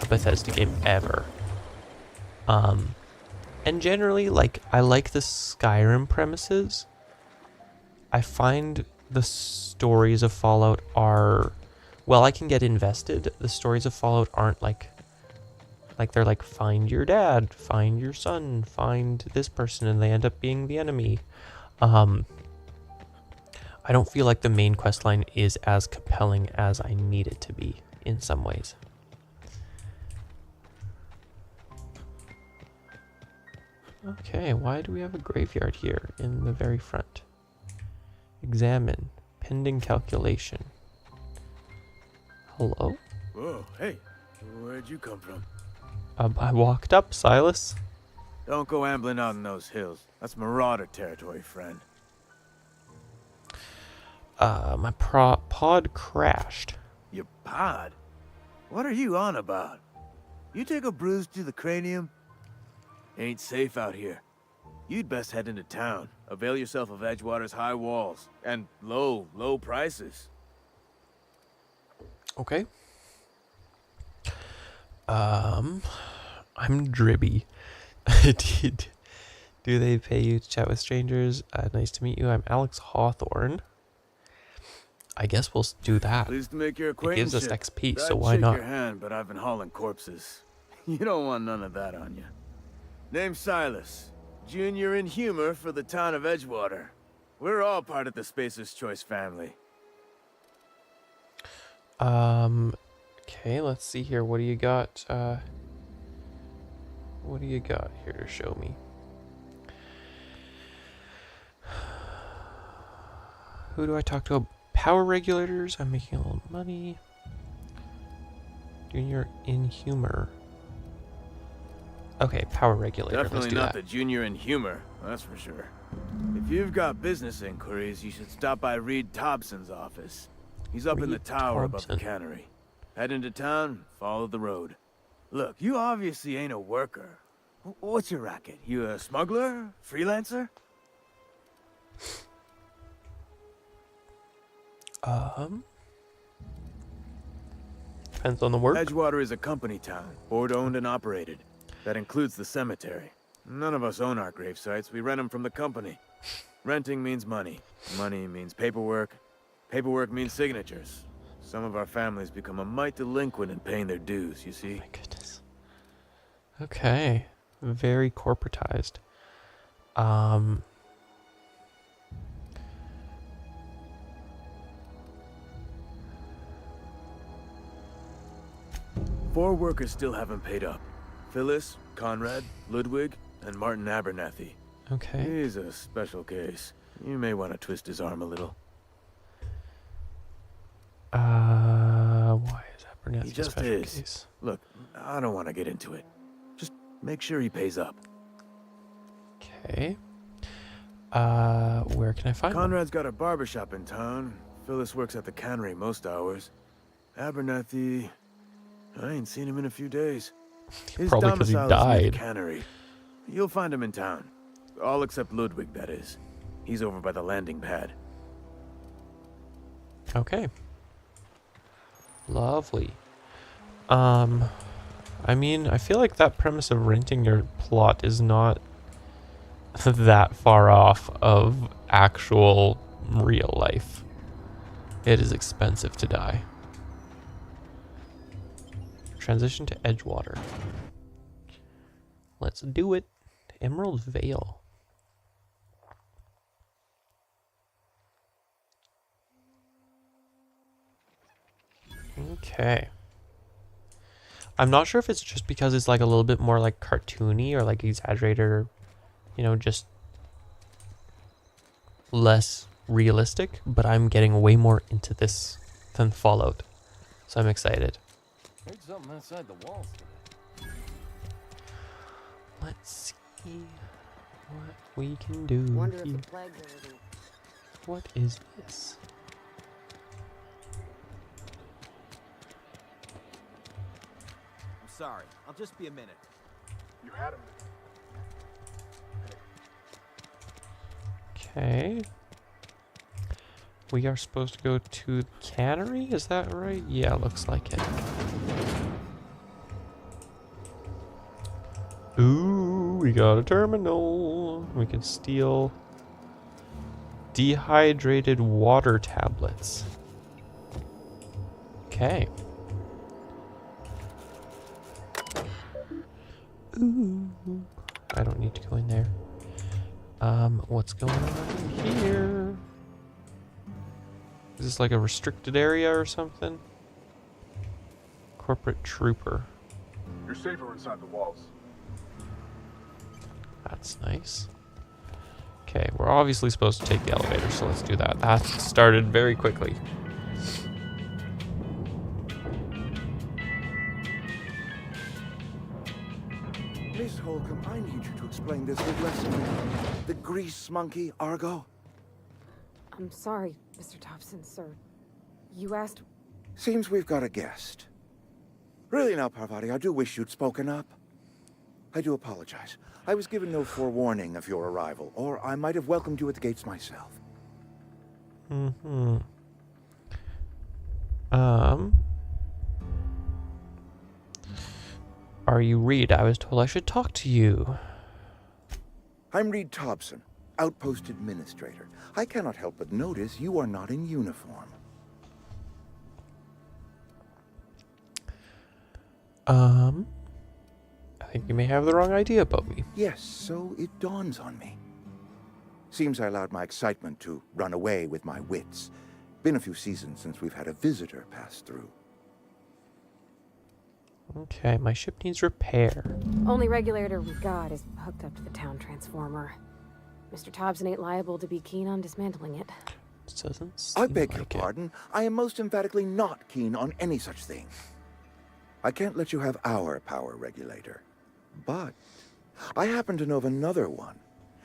Bethesda game ever. And generally, like, I like the Skyrim premises. I find the stories of Fallout are, well, I can get invested. The stories of Fallout aren't like they're like, find your dad, find your son, find this person, and they end up being the enemy. I don't feel like the main quest line is as compelling as I need it to be in some ways. Okay, why do we have a graveyard here in the very front? Examine. Pending calculation. Hello? Whoa, hey, where'd you come from? I walked up, Silas. Don't go ambling out in those hills. That's Marauder territory, friend. My pod crashed. Your pod? What are you on about? You take a bruise to the cranium? Ain't safe out here. You'd best head into town. Avail yourself of Edgewater's high walls and low prices. Okay. I'm Dribby. Do they pay you to chat with strangers? Nice to meet you. I'm Alex Hawthorne. I guess we'll do that. Pleased to make your It acquaintance. gives us XP, so I'd why shake not? your hand, but I've been hauling corpses. You don't want none of that on you. Name's Silas. Junior in humor for the town of Edgewater. We're all part of the Spacer's Choice family. Okay, let's see here. What do you got? What do you got here to show me? Who do I talk to? Power regulators. I'm making a little money. Junior in humor. Okay, power regulator. Definitely Let's do not that. the junior in humor, that's for sure. If you've got business inquiries, you should stop by Reed Thompson's office. He's up in the Reed tower above the Thompson. cannery. Head into town, follow the road. Look, you obviously ain't a worker. What's your racket? You a smuggler? Freelancer? Depends on the work. Edgewater is a company town, board-owned and operated. That includes the cemetery. None of us own our grave sites, we rent them from the company. Renting means money. Money means paperwork. Paperwork means signatures. Some of our families become a mite delinquent in paying their dues, you see? My goodness. Okay. Very corporatized. Four workers still haven't paid up. Phyllis, Conrad, Ludwig, and Martin Abernathy. Okay. He's a special case. You may want to twist his arm a little. Why is Abernathy He a just special is. case? Look, I don't want to get into it. Just make sure he pays up. Okay. Where can I find him? Conrad's got a barbershop in town. Phyllis works at the cannery most hours. Abernathy, I ain't seen him in a few days. His Probably 'cause he domicile is near the died. cannery. You'll find him in town. All except Ludwig, that is. He's over by the landing pad. Okay. Lovely. I mean, I feel like that premise of renting your plot is not that far off of actual real life. It is expensive to die. Transition to Edgewater. Let's do it. Emerald Vale. Okay. I'm not sure if it's just because it's like a little bit more like cartoony or like exaggerated or, you know, just less realistic, but I'm getting way more into this than Fallout. So I'm excited. Heard something outside the walls today. Let's see what we can do Wonder if here. the plague's anything. What is this? I'm sorry. I'll just be a minute. You had him. Okay. We are supposed to go to the cannery, is that right? Yeah, looks like it. Ooh, we got a terminal. We can steal dehydrated water tablets. Okay. Ooh. I don't need to go in there. What's going on in here? Is this like a restricted area or something? Corporate trooper. You're safer inside the walls. That's nice. Okay, we're obviously supposed to take the elevator, so let's do that. That started very quickly. Miss Holcomb, I need you to explain this big lesson. The grease monkey, Argo? I'm sorry, Mr. Thompson, sir. You asked... Seems we've got a guest. Really now, Parvati, I do wish you'd spoken up. I do apologize. I was given no forewarning of your arrival, or I might have welcomed you at the gates myself. Mm-hmm. Are you Reed? I was told I should talk to you. I'm Reed Thompson, Outpost Administrator. I cannot help but notice you are not in uniform. I think you may have the wrong idea about me. Yes, so it dawns on me. Seems I allowed my excitement to run away with my wits. Been a few seasons since we've had a visitor pass through. Okay, my ship needs repair. Only regulator we got is hooked up to the town transformer. Mr. Thompson ain't liable to be keen on dismantling it. Doesn't I seem beg like your it. pardon. I am most emphatically not keen on any such thing. I can't let you have our power regulator. But I happen to know of another one.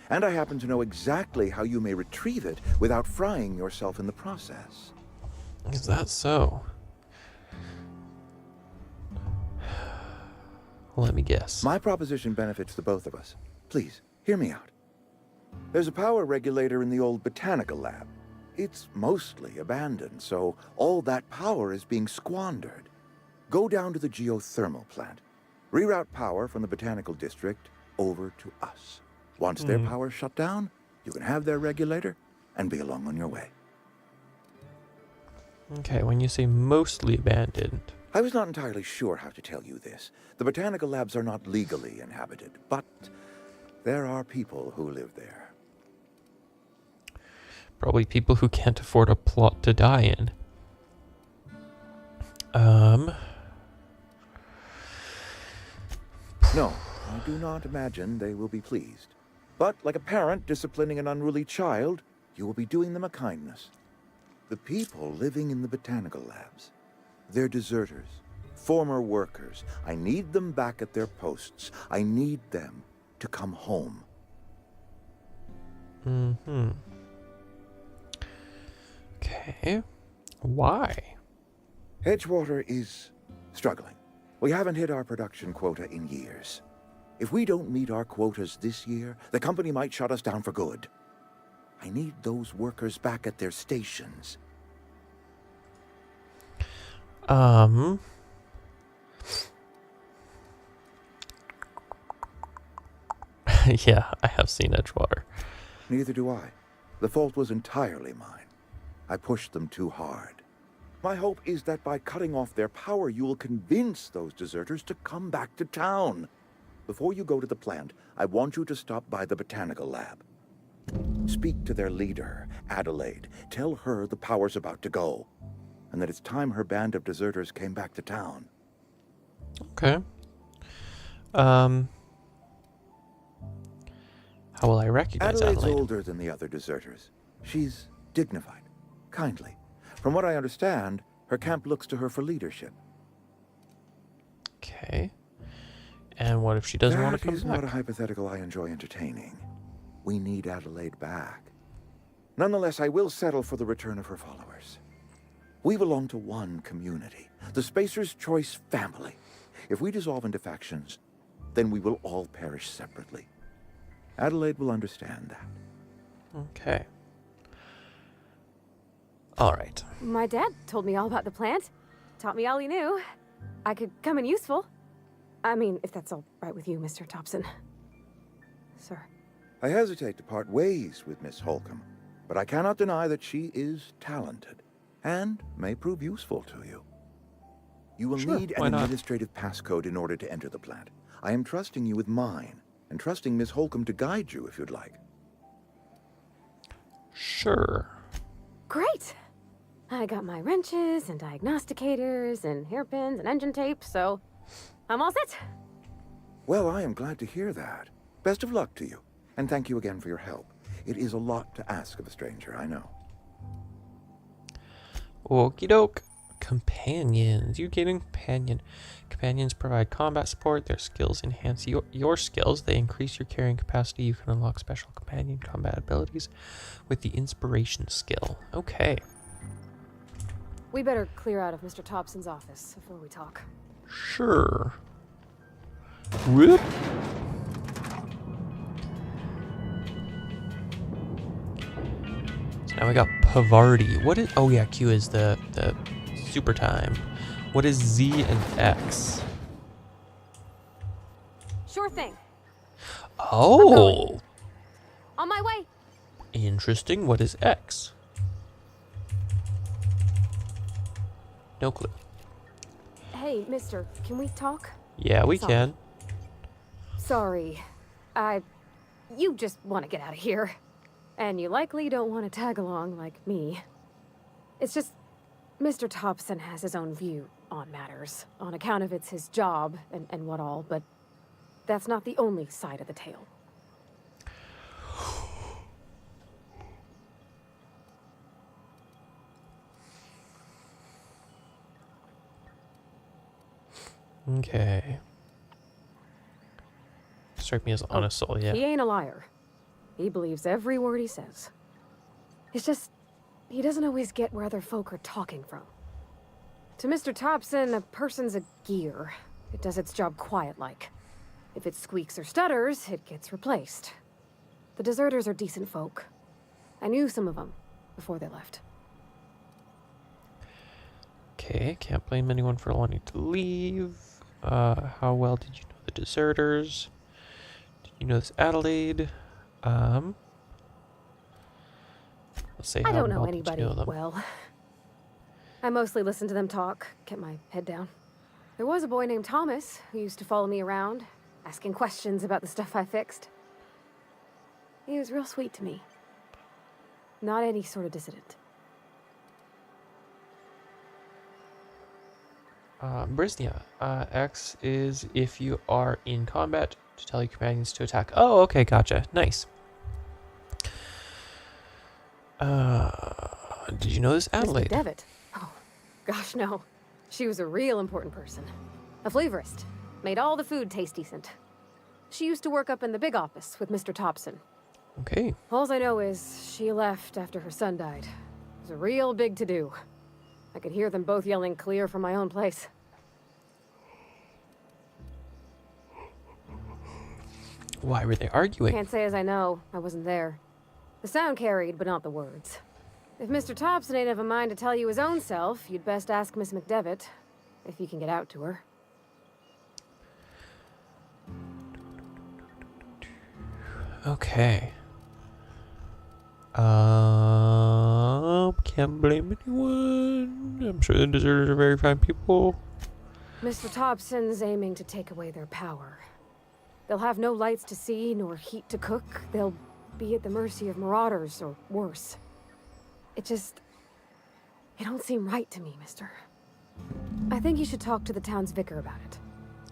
And I happen to know exactly how you may retrieve it without frying yourself in the process. Is that so? Let me guess. My proposition benefits the both of us. Please, hear me out. There's a power regulator in the old botanical lab. It's mostly abandoned, so all that power is being squandered. Go down to the geothermal plant. Reroute power from the botanical district over to us. Once their power's shut down, you can have their regulator and be along on your way. Okay, when you say mostly abandoned. I was not entirely sure how to tell you this. The botanical labs are not legally inhabited, but there are people who live there. Probably people who can't afford a plot to die in. No, I do not imagine they will be pleased. But like a parent disciplining an unruly child, you will be doing them a kindness. The people living in the botanical labs, they're deserters, former workers. I need them back at their posts. I need them to come home. Okay. Why? Edgewater is struggling. We haven't hit our production quota in years. If we don't meet our quotas this year, the company might shut us down for good. I need those workers back at their stations. Yeah, I have seen Edgewater. Neither do I. The fault was entirely mine. I pushed them too hard. My hope is that by cutting off their power, you will convince those deserters to come back to town. Before you go to the plant, I want you to stop by the botanical lab. Speak to their leader, Adelaide. Tell her the power's about to go, and that it's time her band of deserters came back to town. Okay. How will I recognize Adelaide's Adelaide? older than the other deserters. She's dignified, kindly. From what I understand, her camp looks to her for leadership. Okay. And what if she doesn't want to come That is back? not a hypothetical I enjoy entertaining. We need Adelaide back. Nonetheless, I will settle for the return of her followers. We belong to one community, the Spacer's Choice family. If we dissolve into factions, then we will all perish separately. Adelaide will understand that. Okay. All right. My dad told me all about the plant. Taught me all he knew. I could come in useful. I mean, if that's all right with you, Mr. Thompson. Sir. I hesitate to part ways with Miss Holcomb, but I cannot deny that she is talented and may prove useful to you. You will need an administrative passcode in order to enter the plant. I am trusting you with mine, and trusting Miss Holcomb to guide you if you'd like. Sure. Great! I got my wrenches and diagnosticators and hairpins and engine tape, so I'm all set. Well, I am glad to hear that. Best of luck to you, and thank you again for your help. It is a lot to ask of a stranger, I know. Okie doke. Companions. You gain a companion. Companions provide combat support. Their skills enhance your skills. They increase your carrying capacity. You can unlock special companion combat abilities with the inspiration skill. Okay. We better clear out of Mr. Thompson's office before we talk. Sure. Whoop. So now we got Pavardi. What is... Oh yeah, Q is the super time. What is Z and X? Sure thing. Oh. On my way. Interesting. What is X? No clue. Hey, mister, can we talk? Yeah, we Sorry. can. Sorry. You just want to get out of here. And you likely don't want to tag along like me. It's just, Mr. Thompson has his own view on matters, on account of it's his job and what all, but that's not the only side of the tale. Okay. Strike me as honest soul, yeah. He ain't a liar. He believes every word he says. It's just, he doesn't always get where other folk are talking from. To Mr. Thompson, a person's a gear. It does its job quiet-like. If it squeaks or stutters, it gets replaced. The deserters are decent folk. I knew some of them before they left. Okay, can't blame anyone for wanting to leave. How well did you know the deserters? Did you know this Adelaide? Let's say I how don't know well did you anybody know them? well. I mostly listen to them talk, kept my head down. There was a boy named Thomas who used to follow me around, asking questions about the stuff I fixed. He was real sweet to me. Not any sort of dissident. Brisnia, X is if you are in combat to tell your companions to attack. Oh, okay, gotcha. Nice. Did you know this Adelaide? Miss McDevitt? Oh, gosh, no. She was a real important person. A flavorist. Made all the food taste decent. She used to work up in the big office with Mr. Thompson. Okay. All I know is she left after her son died. It was a real big to-do. I could hear them both yelling clear from my own place. Why were they arguing? Can't say as I know. I wasn't there. The sound carried, but not the words. If Mr. Thompson ain't of a mind to tell you his own self, you'd best ask Miss McDevitt, if you can get out to her. Okay. Can't blame anyone. I'm sure the deserters are very fine people. Mr. Thompson's aiming to take away their power. They'll have no lights to see, nor heat to cook. They'll be at the mercy of marauders, or worse. It don't seem right to me, mister. I think you should talk to the town's vicar about it.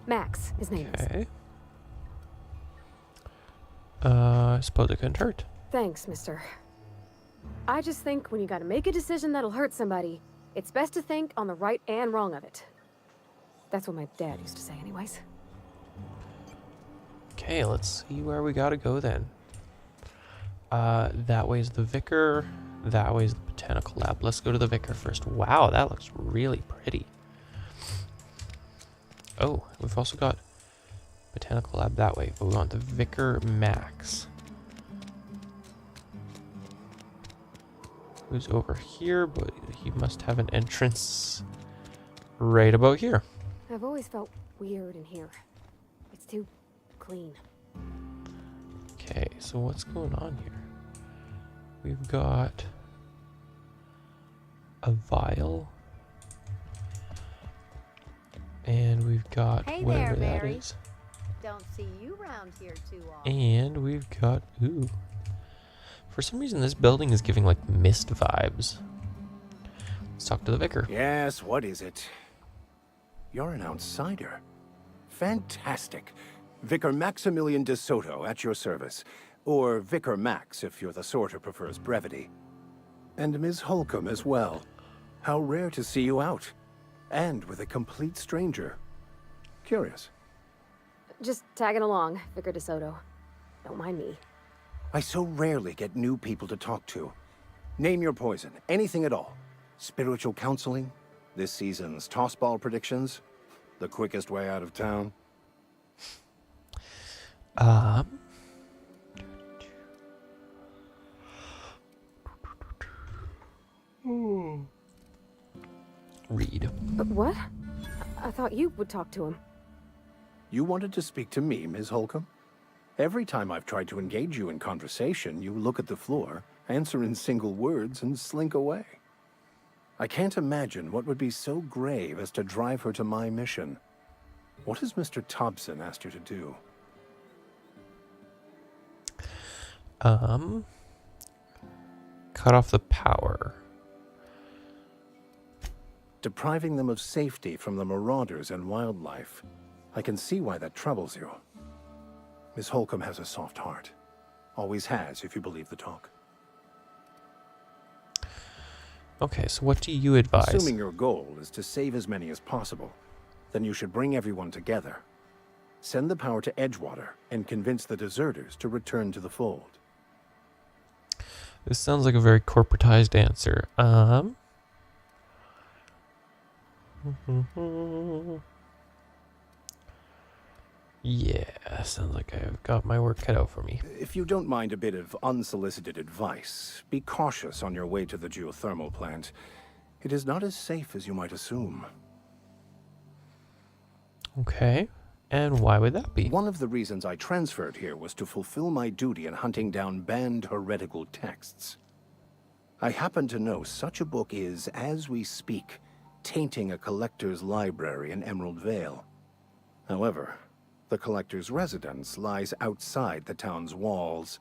Max, his name is. Okay. I suppose it couldn't hurt. Thanks, mister. I just think when you gotta make a decision that'll hurt somebody, it's best to think on the right and wrong of it. That's what my dad used to say anyways. Okay, let's see where we gotta go then. That way's the vicar. That way's the botanical lab. Let's go to the vicar first. Wow, that looks really pretty. Oh, we've also got botanical lab that way, but we want the vicar Max. Who's over here, but he must have an entrance right about here. I've always felt weird in here. It's too clean. Okay, so what's going on here? We've got a vial. And we've got Hey whatever there, that Mary. is. Don't see you around here too often. And we've got, ooh. For some reason, this building is giving, like, mist vibes. Let's talk to the vicar. Yes, what is it? You're an outsider. Fantastic. Vicar Maximilian de Soto at your service. Or Vicar Max, if you're the sort who prefers brevity. And Ms. Holcomb as well. How rare to see you out. And with a complete stranger. Curious. Just tagging along, Vicar DeSoto. Don't mind me. I so rarely get new people to talk to. Name your poison, anything at all. Spiritual counseling, this season's tossball predictions, the quickest way out of town. Read. But what? I thought you would talk to him. You wanted to speak to me, Ms. Holcomb? Every time I've tried to engage you in conversation, you look at the floor, answer in single words, and slink away. I can't imagine what would be so grave as to drive her to my mission. What has Mr. Thompson asked you to do? Cut off the power. Depriving them of safety from the marauders and wildlife. I can see why that troubles you. Miss Holcomb has a soft heart. Always has, if you believe the talk. Okay, so what do you advise? Assuming your goal is to save as many as possible, then you should bring everyone together. Send the power to Edgewater and convince the deserters to return to the fold. This sounds like a very corporatized answer. Yeah, sounds like I've got my work cut out for me. If you don't mind a bit of unsolicited advice, be cautious on your way to the geothermal plant. It is not as safe as you might assume. Okay, and why would that be? One of the reasons I transferred here was to fulfill my duty in hunting down banned heretical texts. I happen to know such a book is, as we speak, tainting a collector's library in Emerald Vale. However, the collector's residence lies outside the town's walls.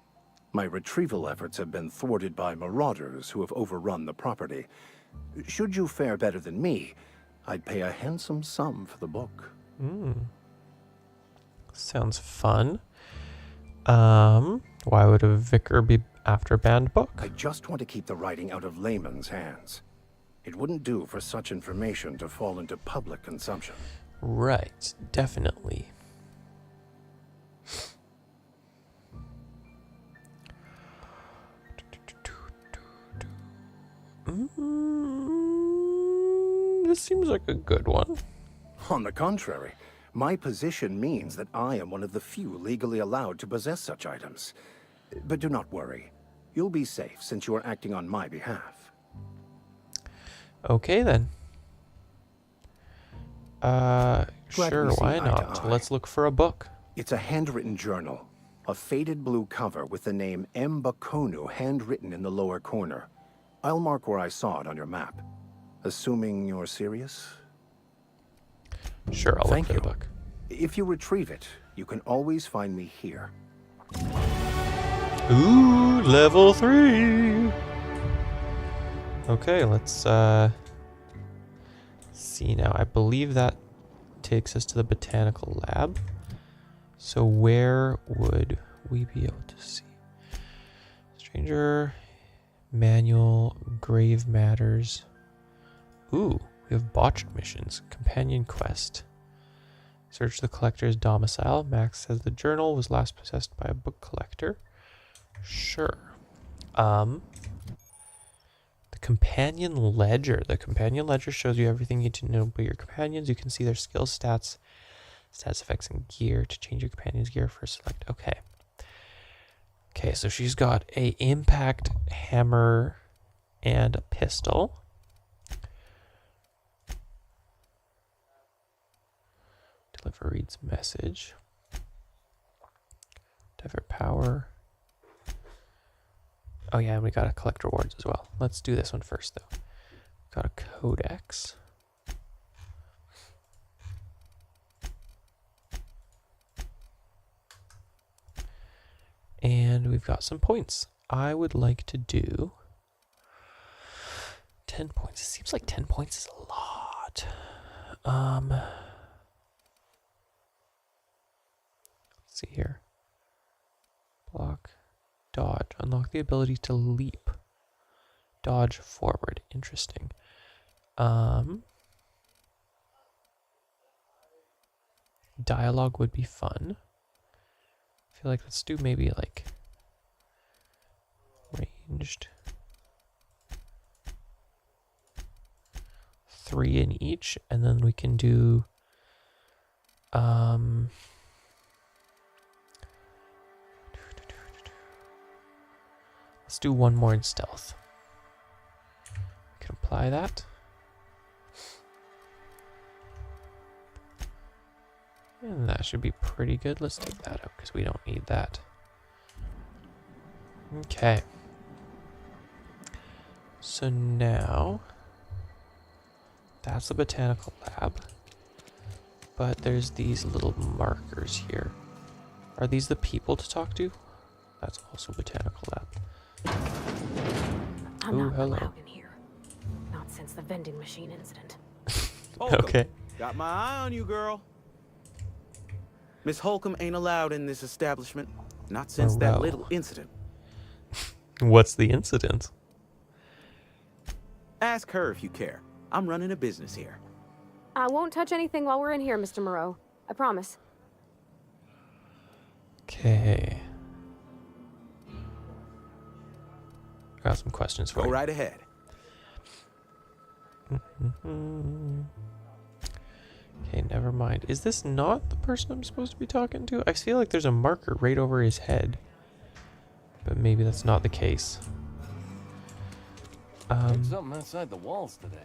My retrieval efforts have been thwarted by marauders who have overrun the property. Should you fare better than me, I'd pay a handsome sum for the book. Sounds fun. Why would a vicar be after a banned book? I just want to keep the writing out of layman's hands. It wouldn't do for such information to fall into public consumption. Right, definitely. This seems like a good one. On the contrary, my position means that I am one of the few legally allowed to possess such items. But do not worry. You'll be safe since you are acting on my behalf. Okay then. Sure, we see why eye to not? eye. Let's look for a book. It's a handwritten journal. A faded blue cover with the name M. Bakonu handwritten in the lower corner. I'll mark where I saw it on your map. Assuming you're serious? Sure, I'll Thank look for you. the book. If you retrieve it, you can always find me here. Ooh, level 3! Okay, let's see now. I believe that takes us to the botanical lab. So where would we be able to see? Stranger, manual, grave matters. Ooh, we have botched missions. Companion quest. Search the collector's domicile. Max says the journal was last possessed by a book collector. Sure. The companion ledger. The companion ledger shows you everything you need to know about your companions. You can see their skills, stats, status effects, and gear to change your companion's gear for select. Okay. Okay, so she's got a impact hammer and a pistol. Deliver reads message. Divert power. Oh yeah, and we gotta collect rewards as well. Let's do this one first though. Got a codex. And we've got some points. I would like to do 10 points. It seems like 10 points is a lot. Let's see here. Block, dodge, unlock the ability to leap, dodge forward. Interesting. Dialogue would be fun. I feel like let's do maybe like ranged 3 in each, and then we can do let's do one more in stealth. We can apply that. And that should be pretty good. Let's take that out because we don't need that. Okay. So now That's the botanical lab. But there's these little markers here. Are these the people to talk to? That's also botanical lab. I'm Ooh, not hello. allowed in here. Not since the vending machine incident. Holcomb, Okay. got my eye on you, girl. Miss Holcomb ain't allowed in this establishment. Not since that Morel. little incident. What's the incident? Ask her if you care. I'm running a business here. I won't touch anything while we're in here, Mr. Moreau. I promise. Okay. Got some questions for Go you. right ahead. Okay, never mind. Is this not the person I'm supposed to be talking to? I feel like there's a marker right over his head. But maybe that's not the case. Heard something outside the walls today.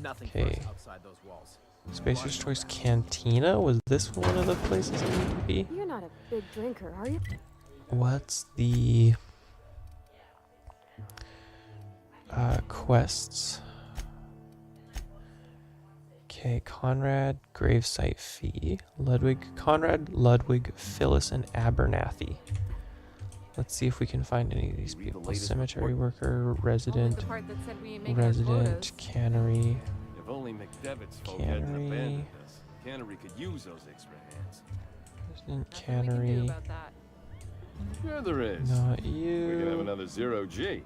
Nothing for Okay. us outside those walls. Spacer's Choice Cantina? Was this one of the places I need to be? You're not a big drinker, are you? What's the quests? Okay, Conrad, Gravesite Fee, Conrad, Ludwig, Phyllis, and Abernathy. Let's see if we can find any of these people. Cemetery worker, resident, cannery, If only McDevitt's folk hadn't Cannery. abandoned us. Cannery could use those extra hands. resident, cannery. Sure there is. Not We can have you. another 0G.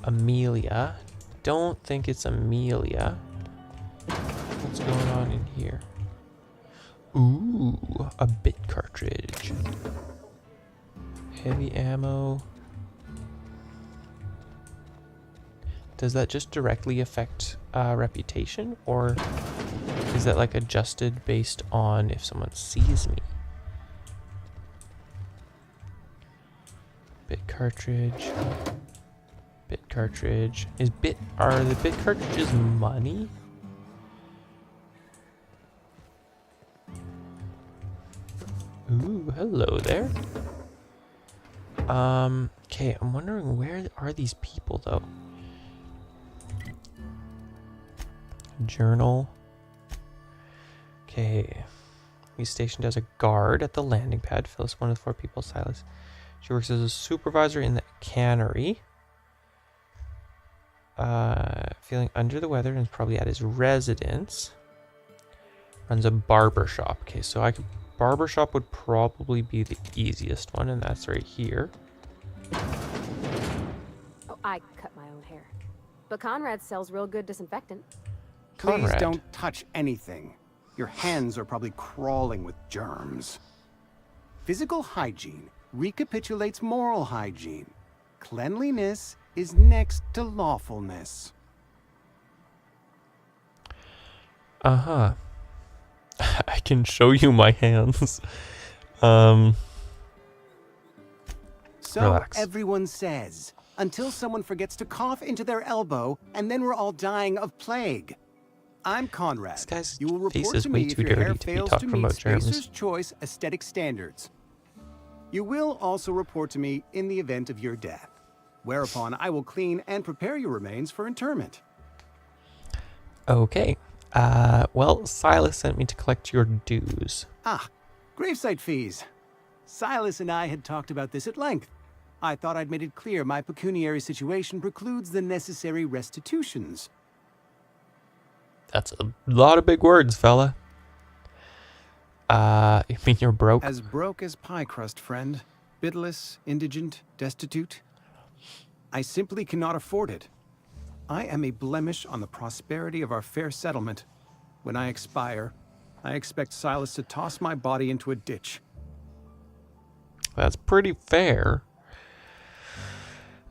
Amelia. Don't think it's Amelia. What's going on in here? Ooh, a bit cartridge. Heavy ammo. Does that just directly affect reputation, or is that like adjusted based on if someone sees me? Bit cartridge. Bit cartridge. Are the bit cartridges money? Ooh, hello there. Okay, I'm wondering where are these people though? Journal. Okay. He's stationed as a guard at the landing pad. Phyllis, one of the 4 people. Silas. She works as a supervisor in the cannery. Feeling under the weather and is probably at his residence. Runs a barber shop. Okay, so barber shop would probably be the easiest one, and that's right here. Oh, I cut my own hair. But Conrad sells real good disinfectant. Please Conrad. don't touch anything. Your hands are probably crawling with germs. Physical hygiene recapitulates moral hygiene. Cleanliness is next to lawfulness. Uh-huh. I can show you my hands. So Relax. everyone says, until someone forgets to cough into their elbow, and then we're all dying of plague. I'm Conrad. This guy's You will face report is to way me too if your hair dirty to be fails talking to meet about germs. Spacer's Choice aesthetic standards. You will also report to me in the event of your death, whereupon I will clean and prepare your remains for interment. Okay. Well, Silas sent me to collect your dues. Ah, gravesite fees. Silas and I had talked about this at length. I thought I'd made it clear my pecuniary situation precludes the necessary restitutions. That's a lot of big words, fella. You mean you're broke? As broke as pie crust, friend. Bidless, indigent, destitute. I simply cannot afford it. I am a blemish on the prosperity of our fair settlement. When I expire, I expect Silas to toss my body into a ditch. That's pretty fair.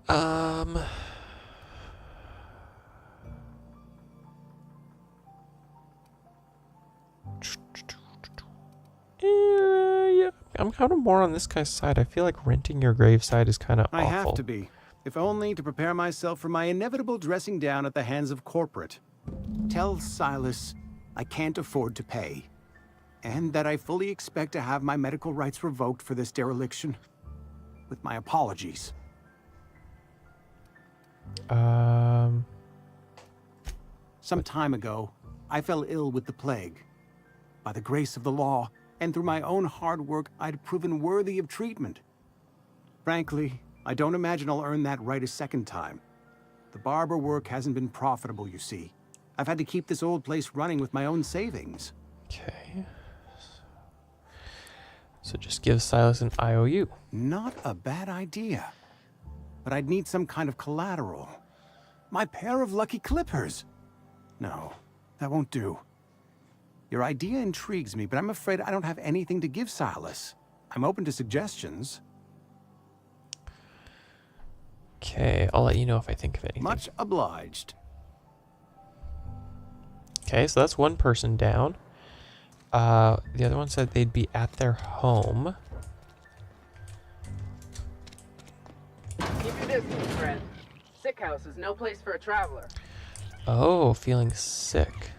Yeah, I'm kind of more on this guy's side. I feel like renting your graveside is kind of awful. I have to be, if only to prepare myself for my inevitable dressing down at the hands of corporate. Tell Silas I can't afford to pay, and that I fully expect to have my medical rights revoked for this dereliction. With my apologies. Some time ago, I fell ill with the plague. By the grace of the law, and through my own hard work, I'd proven worthy of treatment. Frankly, I don't imagine I'll earn that right a second time. The barber work hasn't been profitable, you see. I've had to keep this old place running with my own savings. Okay. So just give Silas an IOU. Not a bad idea. But I'd need some kind of collateral. My pair of lucky clippers. No, that won't do. Your idea intrigues me, but I'm afraid I don't have anything to give Silas. I'm open to suggestions. Okay, I'll let you know if I think of anything. Much obliged. Okay, so that's one person down. The other one said they'd be at their home. Keep your distance, friend. Sick house is no place for a traveler. Oh, feeling sick.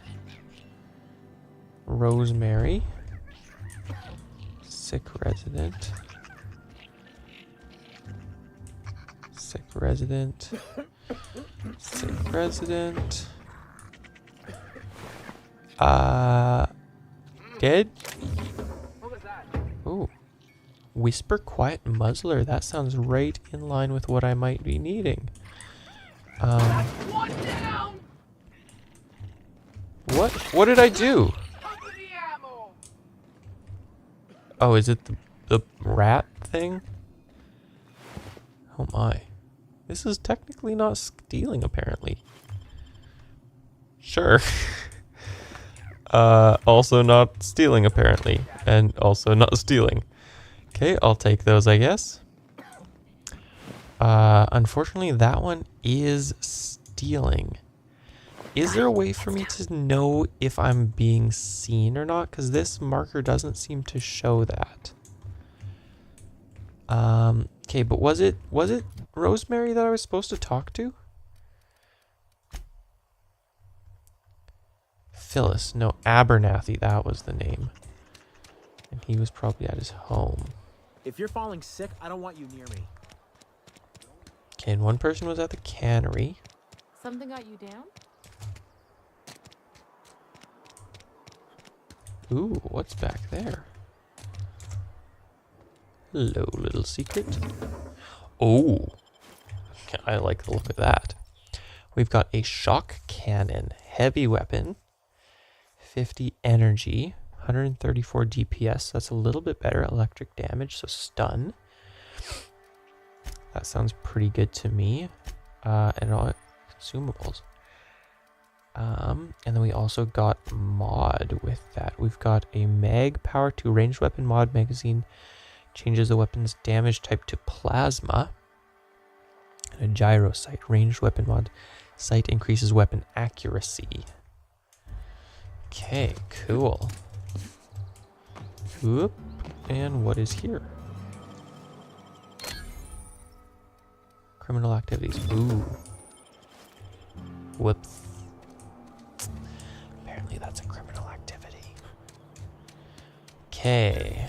Rosemary. Sick resident. Sick resident. Sick resident. Dead? What was that? Ooh. Whisper Quiet Muzzler. That sounds right in line with what I might be needing. One down! What did I do? Oh, is it the rat thing? Oh my. This is technically not stealing, apparently. Sure. Also not stealing, apparently. And also not stealing. Okay, I'll take those, I guess. Unfortunately, that one is stealing. Is there a way for me to know if I'm being seen or not? Because this marker doesn't seem to show that. Okay, but was it Rosemary that I was supposed to talk to? Phyllis. No, Abernathy, that was the name. And he was probably at his home. If you're falling sick, I don't want you near me. Okay, and one person was at the cannery. Something got you down? Ooh, what's back there? Hello, little secret. Oh, I like the look of that. We've got a shock cannon, heavy weapon, 50 energy, 134 DPS. That's a little bit better. Electric damage, so stun. That sounds pretty good to me. And all consumables. And then we also got mod with that. We've got a mag power 2 ranged weapon mod magazine. Changes the weapon's damage type to plasma. And a gyro sight ranged weapon mod. Sight increases weapon accuracy. Okay, cool. Whoop. And what is here? Criminal activities. Ooh. Whoops. Apparently that's a criminal activity. Okay.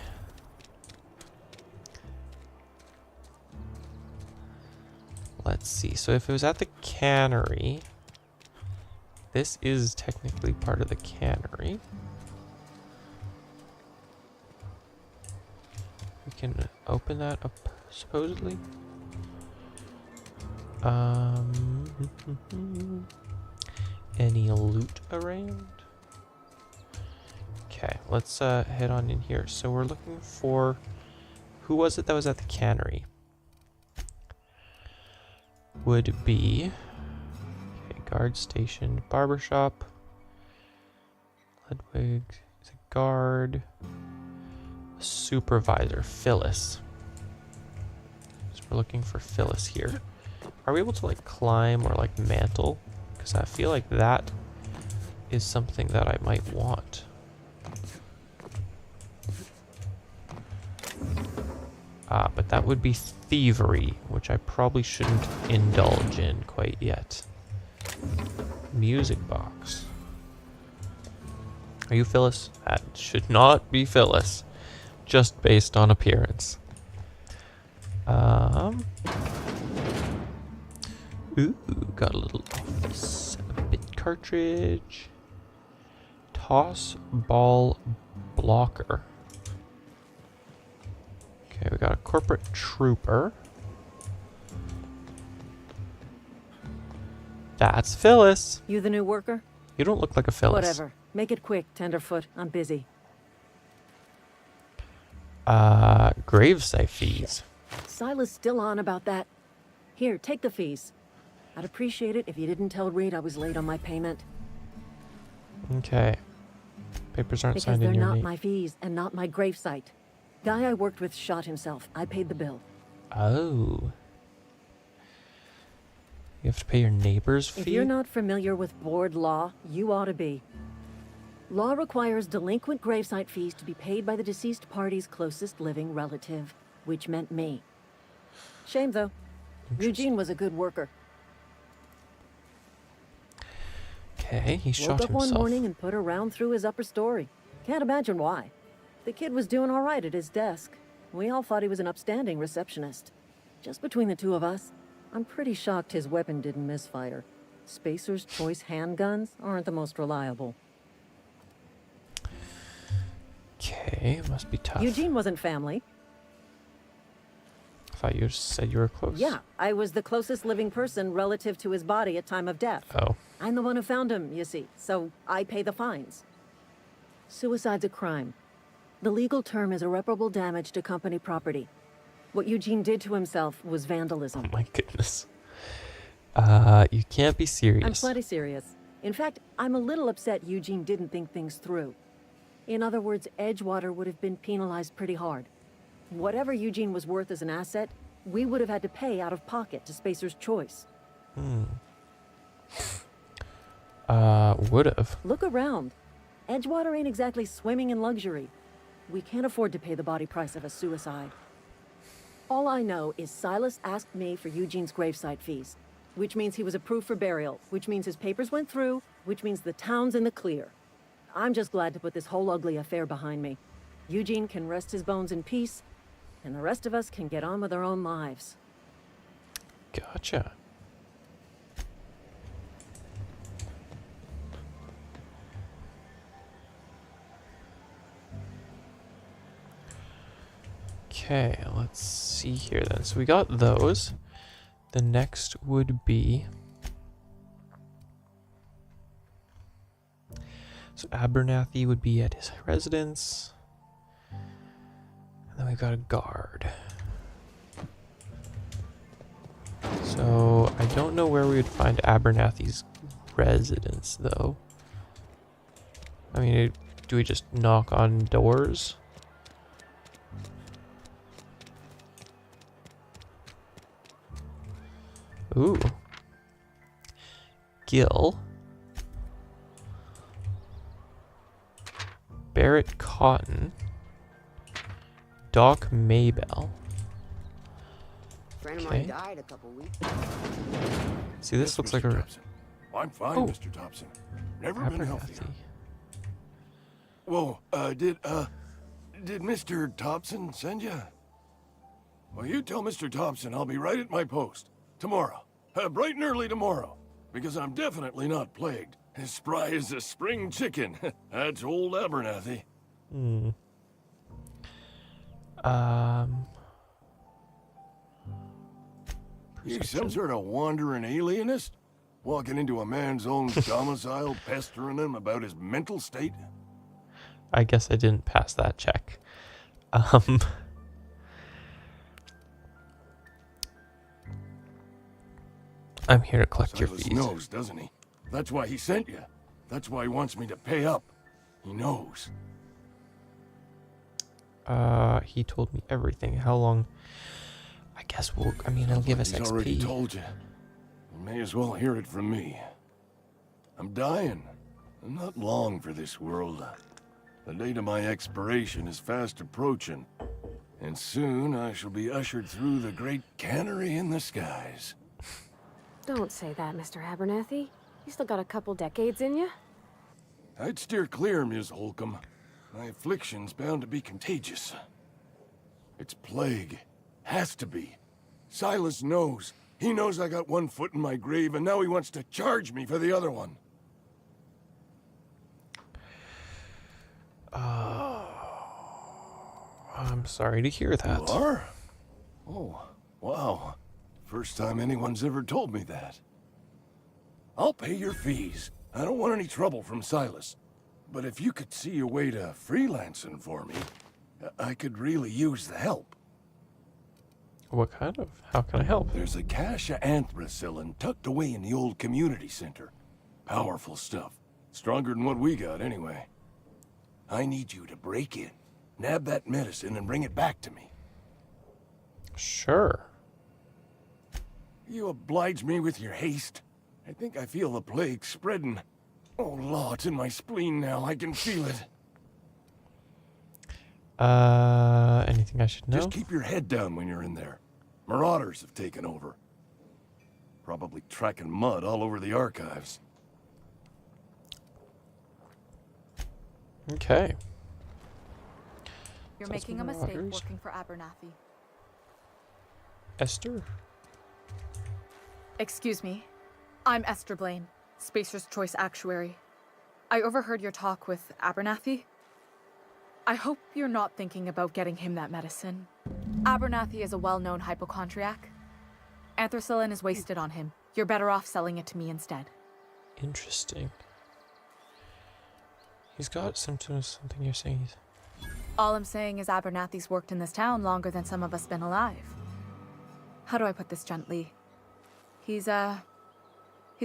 Let's see. So if it was at the cannery, this is technically part of the cannery. We can open that up, supposedly. Any loot around? Okay, let's head on in here. So we're looking for, who was it that was at the cannery? Would be, okay, guard station, barbershop, Ludwig is a guard, supervisor, Phyllis. So we're looking for Phyllis here. Are we able to like climb or like mantle? Because I feel like that is something that I might want. But that would be thievery, which I probably shouldn't indulge in quite yet. Music box. Are you Phyllis? That should not be Phyllis, just based on appearance. Ooh, got a little office, a bit cartridge. Toss ball blocker. Okay, we got a corporate trooper. That's Phyllis. You the new worker? You don't look like a Phyllis. Whatever. Make it quick, Tenderfoot. I'm busy. Gravesite fees. Silas still on about that. Here, take the fees. I'd appreciate it if you didn't tell Reed I was late on my payment. Okay. Papers aren't Because signed they're in your not name. my fees and not my gravesite. Guy I worked with shot himself. I paid the bill. Oh. You have to pay your neighbor's fee? If you're not familiar with board law, you ought to be. Law requires delinquent gravesite fees to be paid by the deceased party's closest living relative, which meant me. Shame, though. Eugene was a good worker. Okay, he shot Woke up himself. one morning and put a round through his upper story. Can't imagine why. The kid was doing all right at his desk. We all thought he was an upstanding receptionist. Just between the two of us, I'm pretty shocked his weapon didn't misfire. Spacer's Choice handguns aren't the most reliable. Okay, must be tough. Eugene wasn't family. I thought you said you were close. Yeah, I was the closest living person relative to his body at time of death. Oh. I'm the one who found him, you see, so I pay the fines. Suicide's a crime. The legal term is irreparable damage to company property. What Eugene did to himself was vandalism. Oh my goodness. You can't be serious. I'm plenty serious. In fact, I'm a little upset Eugene didn't think things through. In other words, Edgewater would have been penalized pretty hard. Whatever Eugene was worth as an asset, we would have had to pay out of pocket to Spacer's Choice. Would've. Look around. Edgewater ain't exactly swimming in luxury. We can't afford to pay the body price of a suicide. All I know is Silas asked me for Eugene's gravesite fees, which means he was approved for burial, which means his papers went through, which means the town's in the clear. I'm just glad to put this whole ugly affair behind me. Eugene can rest his bones in peace, and the rest of us can get on with our own lives. Gotcha. Okay, let's see here then. So we got those. The next would be... So Abernathy would be at his residence. And then we've got a guard. So I don't know where we would find Abernathy's residence, though. I mean, do we just knock on doors? Ooh. Gil. Barrett Cotton. Doc Maybell. Friend of mine died a couple weeks. See, this looks like a... I'm fine, Oh. Mr. Thompson. Never been Abernathy. healthier. Whoa, did Mr. Thompson send you? Well, you tell Mr. Thompson I'll be right at my post. Tomorrow. Bright and early tomorrow. Because I'm definitely not plagued. As spry as a spring chicken. That's old Abernathy. You some sort of wandering alienist? Walking into a man's own domicile, pestering him about his mental state? I guess I didn't pass that check. I'm here to collect your Silas fees. knows, doesn't he? That's why he sent you. That's why he wants me to pay up. He knows. He told me everything. How long? I guess we'll... I mean, he'll give us He's XP. already told you. You may as well hear it from me. I'm dying. I'm not long for this world. The date of my expiration is fast approaching. And soon I shall be ushered through the great cannery in the skies. Don't say that, Mr. Abernathy. You still got a couple decades in you. I'd steer clear, Ms. Holcomb. My affliction's bound to be contagious. It's plague. Has to be. Silas knows. He knows I got one foot in my grave, and now he wants to charge me for the other one. I'm sorry to hear that. You are? Oh, wow. First time anyone's ever told me that. I'll pay your fees. I don't want any trouble from Silas. But if you could see your way to freelancing for me, I could really use the help. What kind of? How can I help? There's a cache of anthracillin tucked away in the old community center. Powerful stuff. Stronger than what we got, anyway. I need you to break in, nab that medicine, and bring it back to me. Sure. You oblige me with your haste. I think I feel the plague spreading. Oh, Law, it's in my spleen now. I can feel it. Anything I should know? Just keep your head down when you're in there. Marauders have taken over. Probably tracking mud all over the archives. Okay. You're So it's making a mistake Marauders. working for Abernathy. Esther? Excuse me. I'm Esther Blaine, Spacer's Choice Actuary. I overheard your talk with Abernathy. I hope you're not thinking about getting him that medicine. Abernathy is a well-known hypochondriac. Anthracillin is wasted on him. You're better off selling it to me instead. Interesting. He's got symptoms, something you're saying. All I'm saying is Abernathy's worked in this town longer than some of us been alive. How do I put this gently? He's got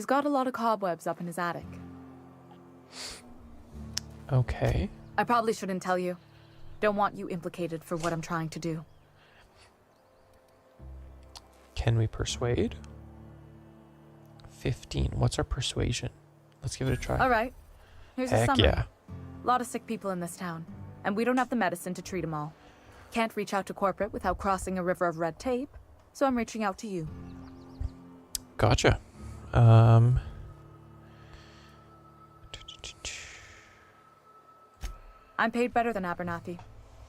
a lot of cobwebs up in his attic. Okay. I probably shouldn't tell you. Don't want you implicated for what I'm trying to do. Can we persuade? 15. What's our persuasion? Let's give it a try. All right. Here's a Heck summary. yeah. A lot of sick people in this town, and we don't have the medicine to treat them all. Can't reach out to corporate without crossing a river of red tape, so I'm reaching out to you. Gotcha. I'm paid better than Abernathy.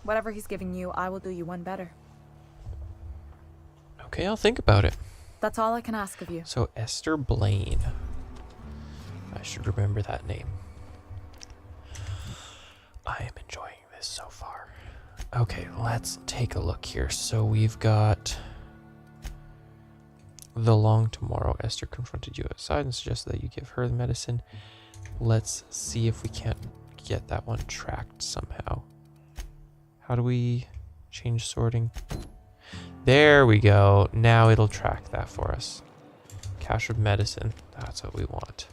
Whatever he's giving you, I will do you one better. Okay, I'll think about it. That's all I can ask of you. So Esther Blaine. I should remember that name. I am enjoying this so far. Okay, let's take a look here. So we've got the long tomorrow. Esther confronted you outside and suggested that you give her the medicine. Let's see if we can't get that one tracked somehow. How do we change sorting? There we go. Now it'll track that for us. Cache of medicine. That's what we want.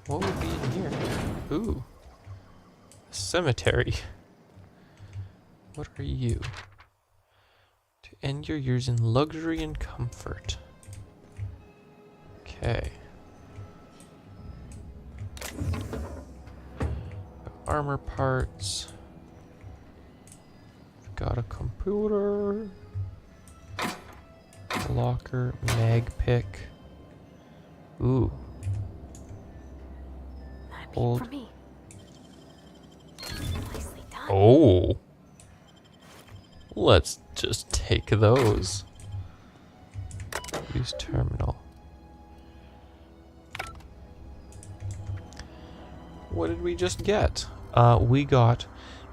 What would be in here? Ooh. A cemetery. What are you? To end your years in luxury and comfort. Okay. Armor parts. Got a computer. Locker. Mag pick. Ooh. For me. Nicely done. Oh. Let's just take those. Use terminal. What did we just get? We got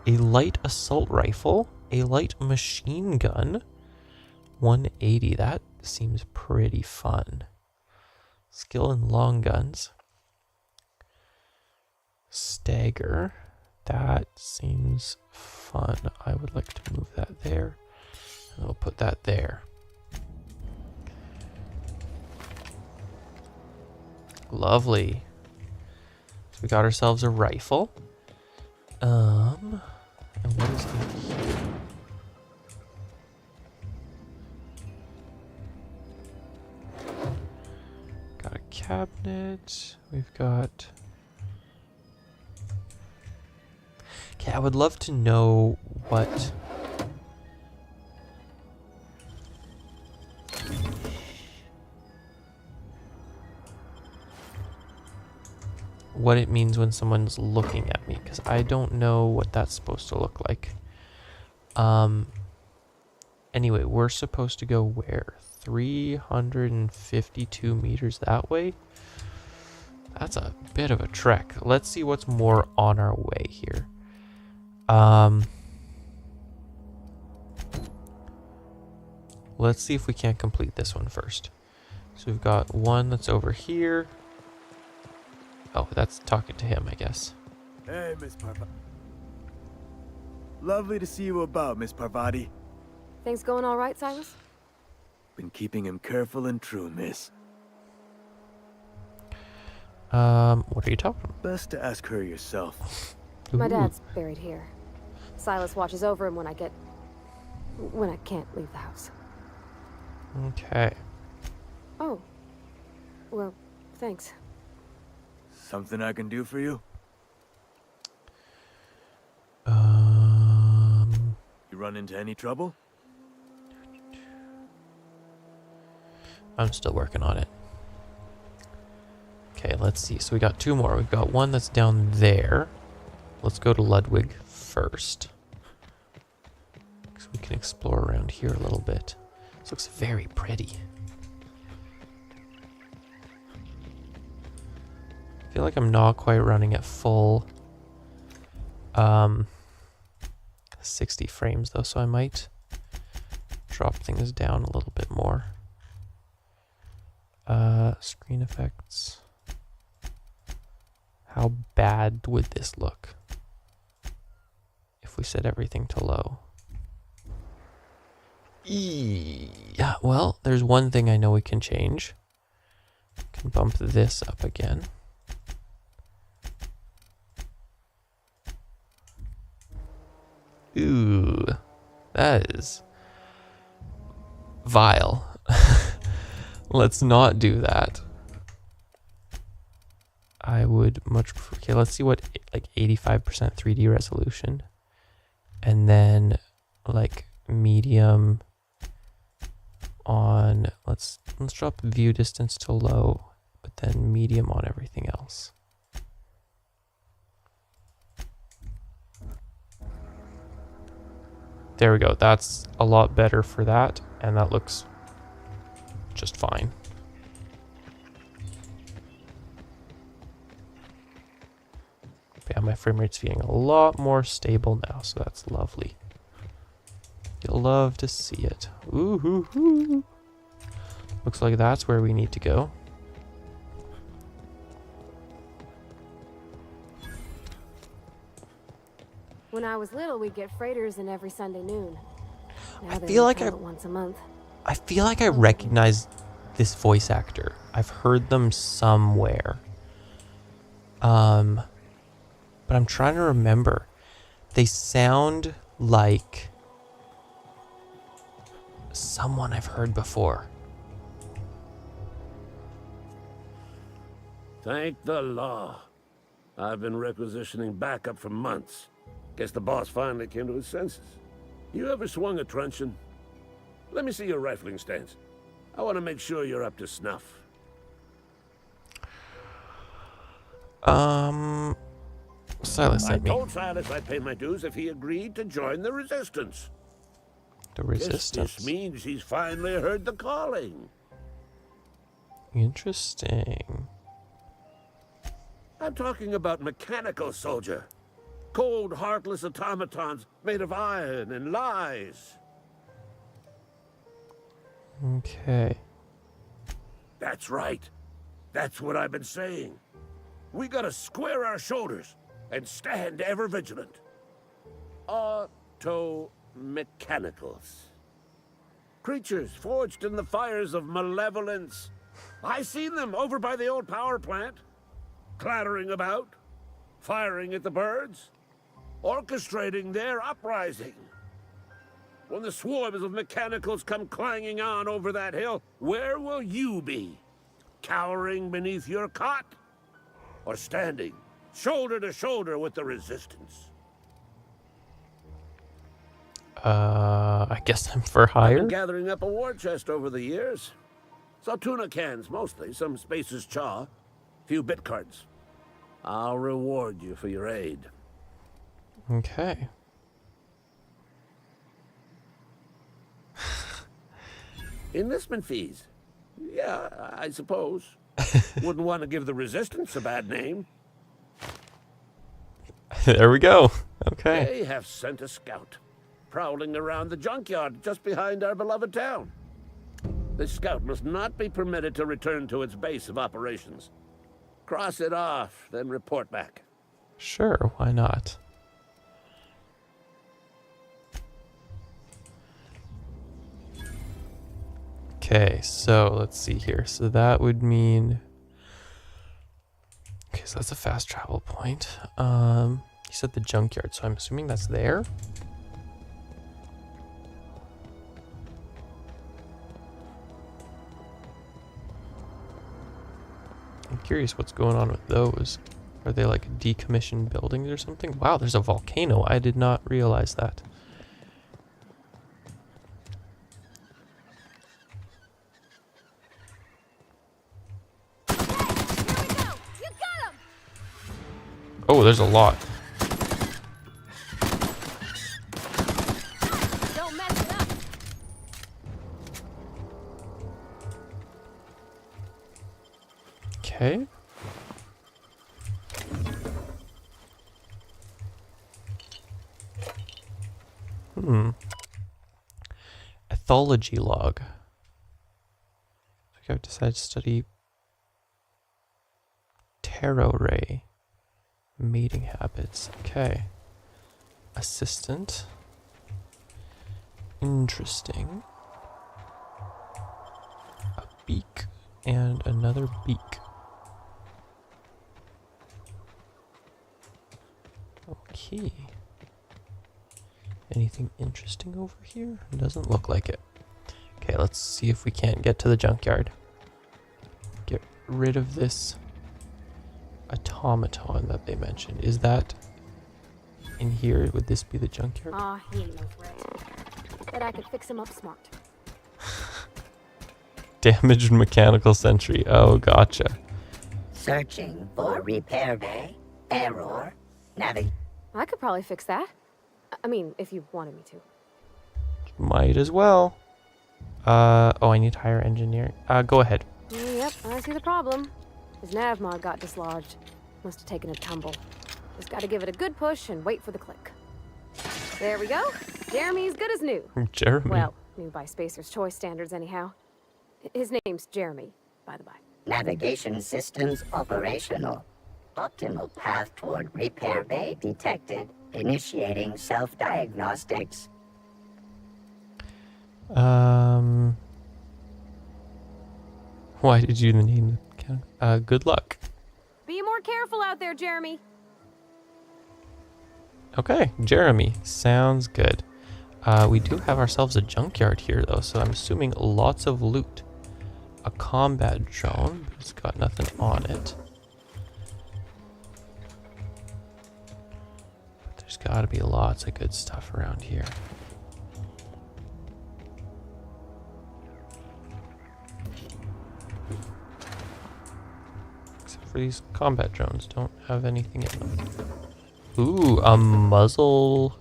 a light assault rifle, a light machine gun, 180. That seems pretty fun. Skill in long guns. Stagger. That seems fun. I would like to move that there. And I'll put that there. Lovely. So we got ourselves a rifle. And what is in here? Got a cabinet. We've got... Okay, I would love to know what what it means when someone's looking at me, because I don't know what that's supposed to look like. Anyway, we're supposed to go where? 352 meters that way? That's a bit of a trek. Let's see what's more on our way here. Let's see if we can't complete this one first. So we've got one that's over here. Oh, that's talking to him, I guess. Hey, Miss Parvati. Lovely to see you about, Miss Parvati. Things going all right, Silas? Been keeping him careful and true, miss. What are you talking about? Best to ask her yourself. My dad's buried here. Silas watches over him when I can't leave the house. Okay. Oh. Well, thanks. Something I can do for you? You run into any trouble? I'm still working on it. Okay, let's see. So we got two more. We've got one that's down there. Let's go to Ludwig first, so we can explore around here a little bit. This looks very pretty. I feel like I'm not quite running at full 60 frames though, so I might drop things down a little bit more. Screen effects. How bad would this look if we set everything to low? Yeah, well, there's one thing I know we can change. Can bump this up again. Ooh, that is vile. Let's not do that. I would much prefer, okay, let's see what, like 85% 3D resolution. And then like medium on, let's drop view distance to low, but then medium on everything else. There we go. That's a lot better for that, and that looks just fine. Yeah, my frame rate's feeling a lot more stable now, so that's lovely. You'll love to see it. Ooh, hoo, hoo. Looks like that's where we need to go. When I was little, we'd get freighters in every Sunday noon. Now I feel like once a month. I feel like I recognize this voice actor. I've heard them somewhere. But I'm trying to remember. They sound like someone I've heard before. Thank the law. I've been requisitioning backup for months. Guess the boss finally came to his senses. You ever swung a truncheon? Let me see your rifling stance. I want to make sure you're up to snuff. Silas I sent me. told Silas I'd pay my dues if he agreed to join the Resistance. The Resistance. This means he's finally heard the calling. Interesting. I'm talking about mechanical soldier. Cold, heartless automatons made of iron and lies. Okay. That's right. That's what I've been saying. We gotta square our shoulders and stand ever vigilant. Auto-mechanicals. Creatures forged in the fires of malevolence. I seen them over by the old power plant, clattering about, firing at the birds, orchestrating their uprising. When the swarms of mechanicals come clanging on over that hill, where will you be? Cowering beneath your cot? Or standing shoulder to shoulder with the Resistance? I guess I'm for I've hire. been gathering up a war chest over the years. Saw tuna cans mostly, some Spacer's Chaw, few bit cards. I'll reward you for your aid. Okay. Enlistment fees. Yeah, I suppose. Wouldn't want to give the Resistance a bad name. There we go. Okay. They have sent a scout, prowling around the junkyard just behind our beloved town. This scout must not be permitted to return to its base of operations. Cross it off, then report back. Sure, why not? Okay, so let's see here. So that would mean... Okay, so that's a fast travel point. You said the junkyard, so I'm assuming that's there? I'm curious what's going on with those. Are they like decommissioned buildings or something? Wow, there's a volcano. I did not realize that. Oh, there's a lot. Don't mess it up. Okay. Ethology log. I've decided to study tarot ray mating habits. Okay. Assistant. Interesting. A beak and another beak. Okay. Anything interesting over here? It doesn't look like it. Okay, let's see if we can't get to the junkyard. Get rid of this automaton that they mentioned. Is that in here? Would this be the junkyard? Aw, he ain't no threat. Bet I could fix him up smart. Damaged mechanical sentry. Oh, gotcha. Searching for repair bay. Error. I could probably fix that. I mean, if you wanted me to. Might as well. Oh, I need higher engineering. Go ahead. Yep, I see the problem. His nav mod got dislodged. Must have taken a tumble. Just gotta give it a good push and wait for the click. There we go. Jeremy's good as new. Jeremy? Well, new by Spacer's Choice standards anyhow. His name's Jeremy, by the by. Navigation systems operational. Optimal path toward repair bay detected. Initiating self-diagnostics. Why did you name the good luck. Be more careful out there, Jeremy. Okay, Jeremy. Sounds good. We do have ourselves a junkyard here, though, so I'm assuming lots of loot. A combat drone, but it's got nothing on it. But there's got to be lots of good stuff around here. Except for these combat drones, don't have anything in them. Ooh, a muzzle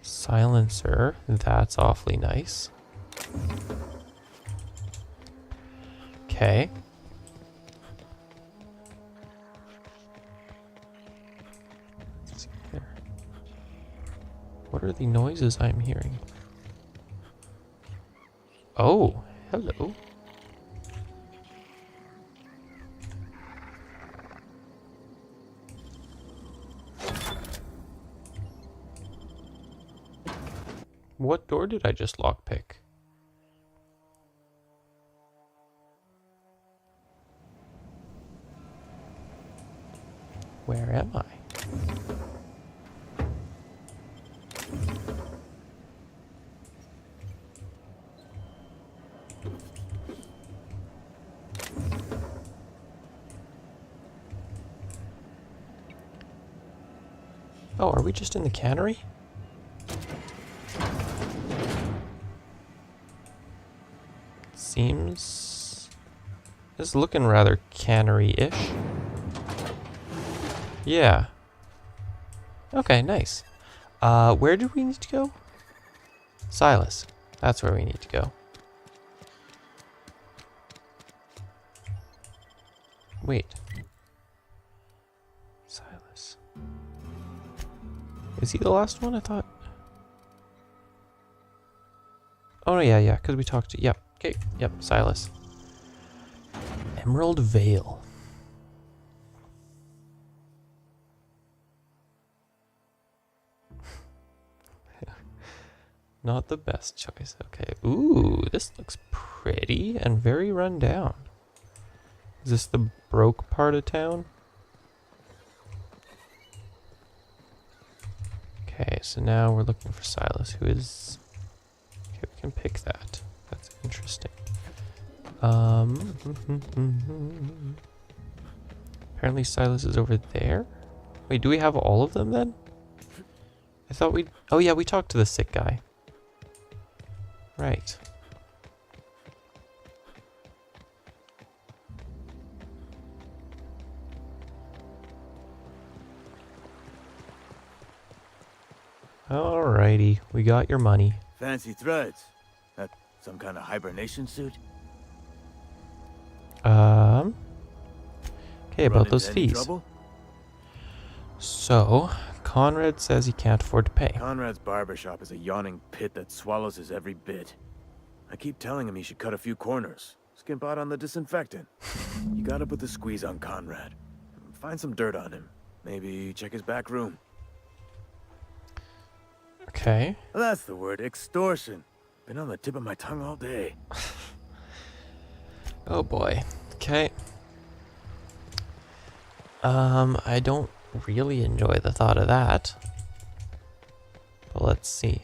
silencer. That's awfully nice. Okay. Let's see here. What are the noises I'm hearing? Oh, hello. What door did I just lockpick? Where am I? Oh, are we just in the cannery? Seems... It's looking rather cannery-ish. Yeah. Okay, nice. Where do we need to go? Silas. That's where we need to go. Wait. Silas. Is he the last one? I thought. Oh, no, yeah, because we talked to... Yep. Okay, yep, Silas. Emerald Vale. Not the best choice. Okay. Ooh, this looks pretty and very run down. Is this the broke part of town? Okay, so now we're looking for Silas, who is... Okay, we can pick that. That's interesting. Apparently Silas is over there. Wait, do we have all of them then? I thought we... Oh yeah, we talked to the sick guy. Right. Alrighty, we got your money. Fancy threads. That some kind of hibernation suit? Okay, about Run those into any fees. trouble? So, Conrad says he can't afford to pay. Conrad's barbershop is a yawning pit that swallows his every bit. I keep telling him he should cut a few corners. Skimp out on the disinfectant. You gotta put the squeeze on Conrad. Find some dirt on him. Maybe check his back room. Okay. That's the word, extortion. Been on the tip of my tongue all day. Oh boy. Okay. I don't really enjoy the thought of that. But let's see.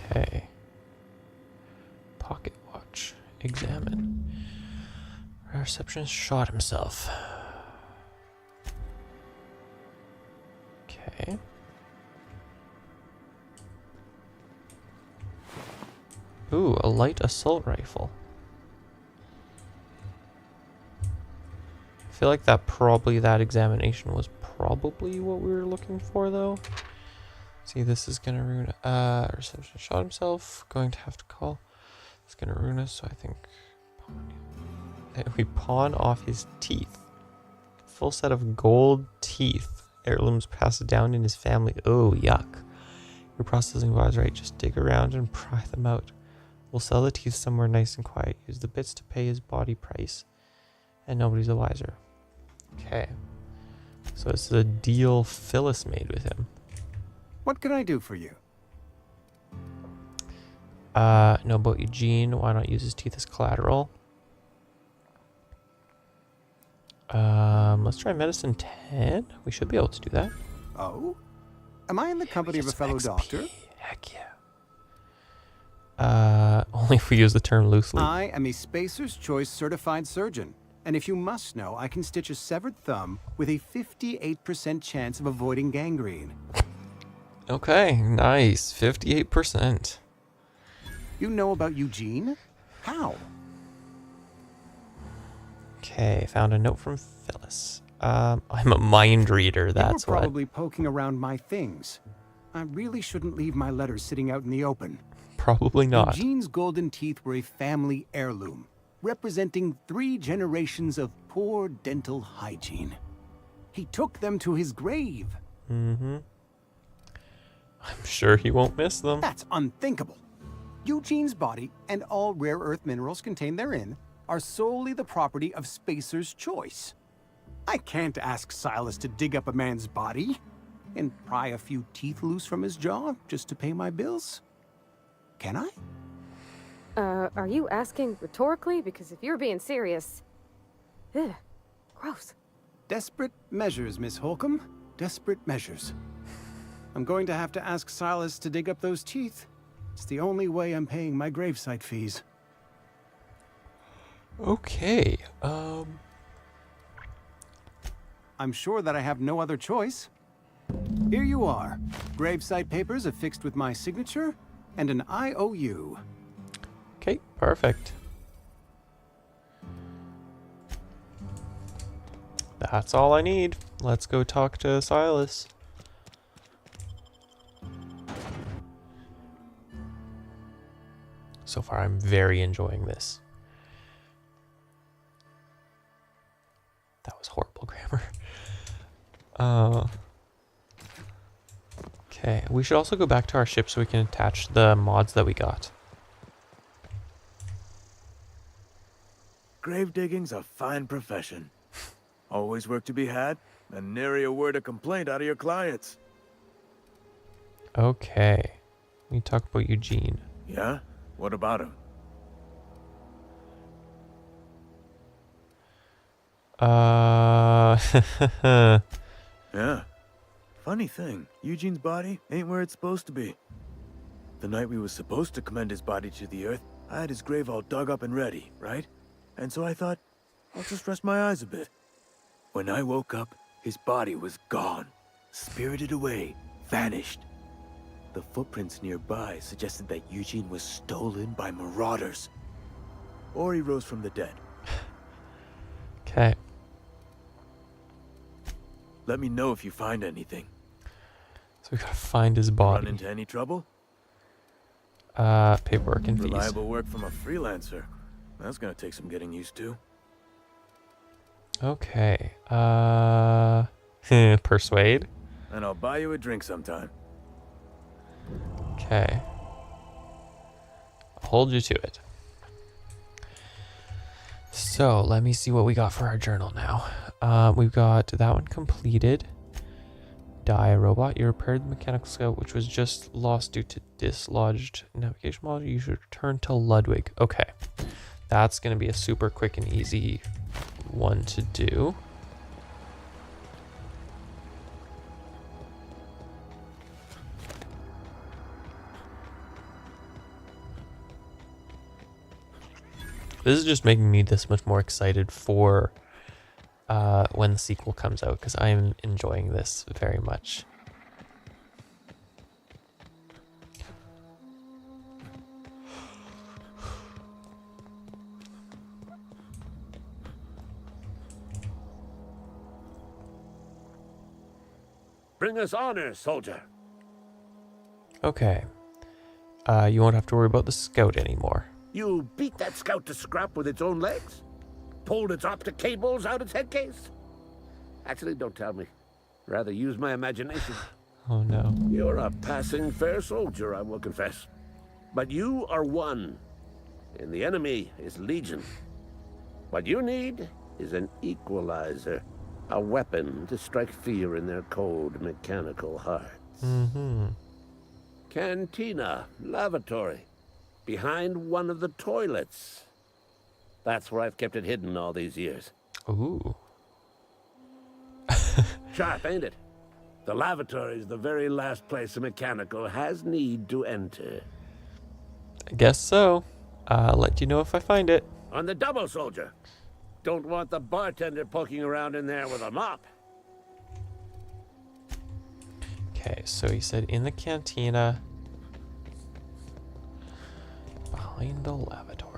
Okay. Pocket watch. Examine. Our receptionist shot himself. Okay. Ooh, a light assault rifle. I feel like that examination was probably what we were looking for though. See, this is gonna ruin reception shot himself. Going to have to call. It's gonna ruin us, so I think we pawn off his teeth. Full set of gold teeth. Heirlooms passed down in his family. Oh, yuck. Your processing was right. Just dig around and pry them out. We'll sell the teeth somewhere nice and quiet. Use the bits to pay his body price. And nobody's the wiser. Okay. So this is a deal Phyllis made with him. What can I do for you? Know about Eugene. Why not use his teeth as collateral? Let's try medicine 10. We should be able to do that. Oh? Am I in the company of a fellow doctor? Heck yeah. Only if we use the term loosely. I am a Spacer's Choice certified surgeon. And if you must know, I can stitch a severed thumb with a 58% chance of avoiding gangrene. Okay, nice. 58%. You know about Eugene? How? Okay, found a note from Phyllis. I'm a mind reader, that's you were what. probably poking around my things. I really shouldn't leave my letters sitting out in the open. Probably not. Eugene's golden teeth were a family heirloom, representing 3 generations of poor dental hygiene. He took them to his grave. Mm-hmm. I'm sure he won't miss them. That's unthinkable. Eugene's body and all rare earth minerals contained therein are solely the property of Spacer's Choice. I can't ask Silas to dig up a man's body and pry a few teeth loose from his jaw just to pay my bills. Can I? Are you asking rhetorically? Because if you're being serious... Ugh, gross. Desperate measures, Miss Holcomb. Desperate measures. I'm going to have to ask Silas to dig up those teeth. It's the only way I'm paying my gravesite fees. Okay, I'm sure that I have no other choice. Here you are. Gravesite papers affixed with my signature and an IOU. Okay, perfect. That's all I need. Let's go talk to Silas. So far, I'm very enjoying this. That was horrible grammar. Okay, we should also go back to our ship so we can attach the mods that we got. Grave digging's a fine profession. Always work to be had, and nary a word of complaint out of your clients. Okay, we talk about Eugene. Yeah? What about him? Yeah. Funny thing, Eugene's body ain't where it's supposed to be. The night we was supposed to commend his body to the earth, I had his grave all dug up and ready, right? And so I thought, I'll just rest my eyes a bit. When I woke up, his body was gone. Spirited away, vanished. The footprints nearby suggested that Eugene was stolen by marauders. Or he rose from the dead. Okay. Let me know if you find anything. So we gotta find his body. Run into any trouble? Paperwork and fees. Reliable work from a freelancer. That's gonna take some getting used to. Okay. Persuade. And I'll buy you a drink sometime. Okay. I'll hold you to it. So, let me see what we got for our journal now. We've got that one completed. Die a robot. You repaired the mechanical scout, which was just lost due to dislodged navigation module. You should return to Ludwig. Okay. That's going to be a super quick and easy one to do. This is just making me this much more excited for when the sequel comes out, because I am enjoying this very much. Bring us honor, soldier. Okay. You won't have to worry about the scout anymore. You beat that scout to scrap with its own legs? Pulled its optic cables out its head case? Actually, don't tell me. Rather use my imagination. Oh no. You're a passing fair soldier, I will confess. But you are one, and the enemy is legion. What you need is an equalizer. A weapon to strike fear in their cold mechanical hearts. Mm-hmm. Cantina, lavatory, behind one of the toilets. That's where I've kept it hidden all these years. Ooh. Sharp, ain't it? The lavatory is the very last place a mechanical has need to enter. I guess so. I'll let you know if I find it. On the double, soldier. Don't want the bartender poking around in there with a mop. Okay, so he said in the cantina behind the lavatory.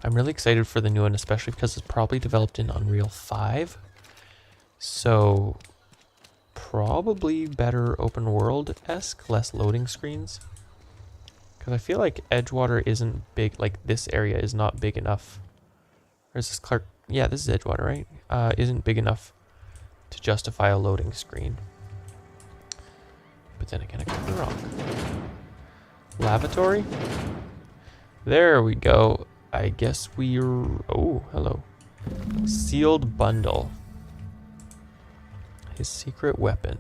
I'm really excited for the new one, especially because it's probably developed in Unreal 5. So, probably better open world-esque, less loading screens. Because I feel like Edgewater isn't big, like this area is not big enough. Or is this Clark? Yeah, this is Edgewater, right? Isn't big enough to justify a loading screen. But then again, I could be wrong. Lavatory? There we go. I guess we're... Oh, hello. Sealed bundle. His secret weapon.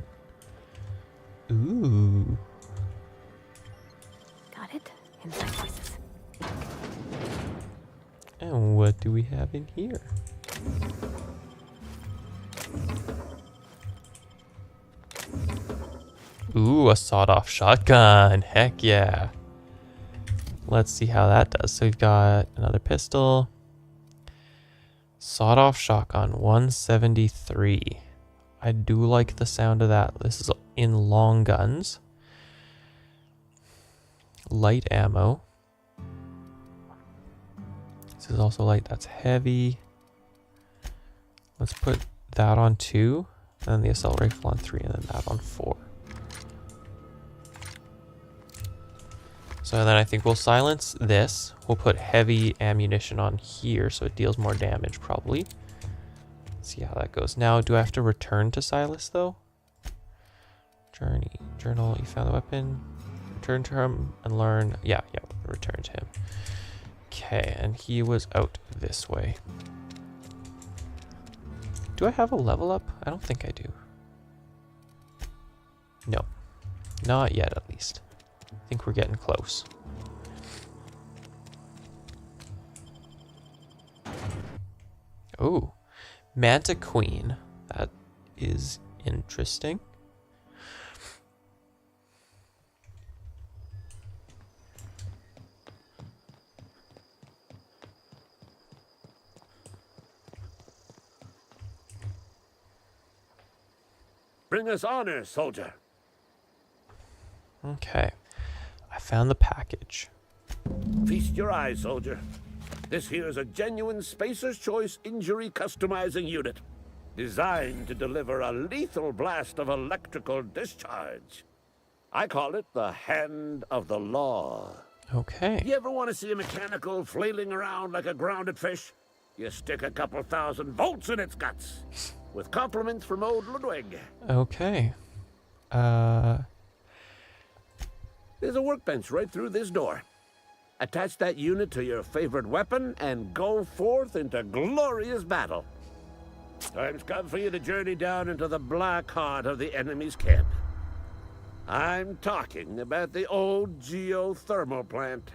Ooh. Got it? Inside voices. do we have in here? Ooh, a sawed-off shotgun. Heck yeah. Let's see how that does. So we've got another pistol. Sawed-off shotgun, 173. I do like the sound of that. This is in long guns. Light ammo. This is also light. That's heavy. Let's put that on 2. And then the assault rifle on 3. And then that on 4. So then I think we'll silence this. We'll put heavy ammunition on here so it deals more damage probably. Let's see how that goes. Now, do I have to return to Silas though? Journal, you found the weapon. Return to him and learn. Yeah, return to him. Okay, and he was out this way. Do I have a level up? I don't think I do. No, not yet at least. I think we're getting close. Oh, Manta Queen. That is interesting. Bring us honor, soldier. Okay. I found the package. Feast your eyes, soldier. This here is a genuine Spacer's Choice injury customizing unit, designed to deliver a lethal blast of electrical discharge. I call it the Hand of the Law. Okay. You ever want to see a mechanical flailing around like a grounded fish? You stick a couple thousand volts in its guts. With compliments from old Ludwig. Okay. There's a workbench right through this door. Attach that unit to your favorite weapon and go forth into glorious battle. Time's come for you to journey down into the black heart of the enemy's camp. I'm talking about the old geothermal plant.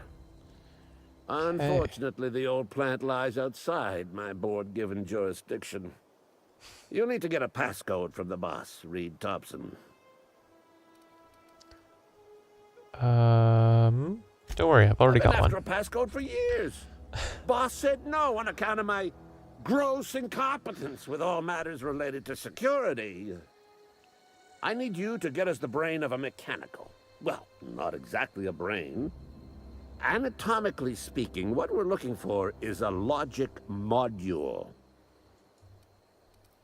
Unfortunately, the old plant lies outside my board-given jurisdiction. You'll need to get a passcode from the boss, Reed Thompson. Don't worry, I've already got one. I've been after a passcode for years. Boss said no on account of my gross incompetence with all matters related to security. I need you to get us the brain of a mechanical. Well, not exactly a brain. Anatomically speaking, what we're looking for is a logic module.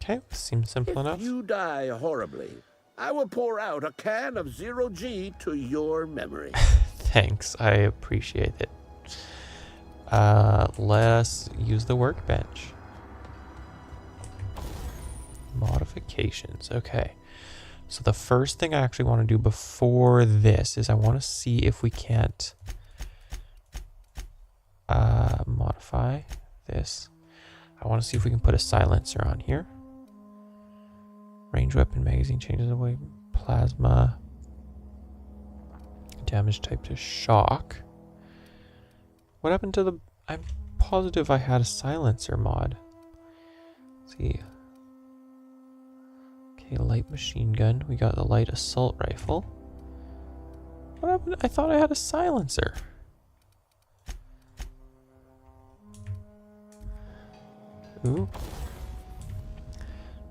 Okay, seems simple enough. If you die horribly, I will pour out a can of 0G to your memory. Thanks, I appreciate it. Let's use the workbench. Modifications, okay. So the first thing I actually want to do before this is I want to see if we can't modify this. I want to see if we can put a silencer on here. Range weapon magazine changes away. Plasma. Damage type to shock. What happened to the... I'm positive I had a silencer mod. Let's see. Okay, light machine gun. We got the light assault rifle. What happened? I thought I had a silencer. Ooh.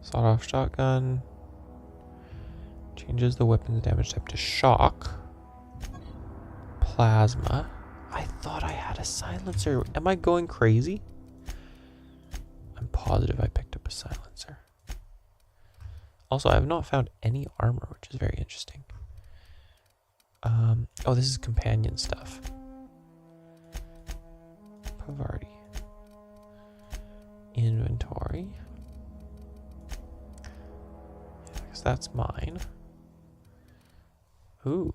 Sawed-off shotgun. Changes the weapon's damage type to shock. Plasma. I thought I had a silencer. Am I going crazy? I'm positive I picked up a silencer. Also, I have not found any armor, which is very interesting. Oh, this is companion stuff. Pavardi. Inventory. Yeah, I guess that's mine. Ooh.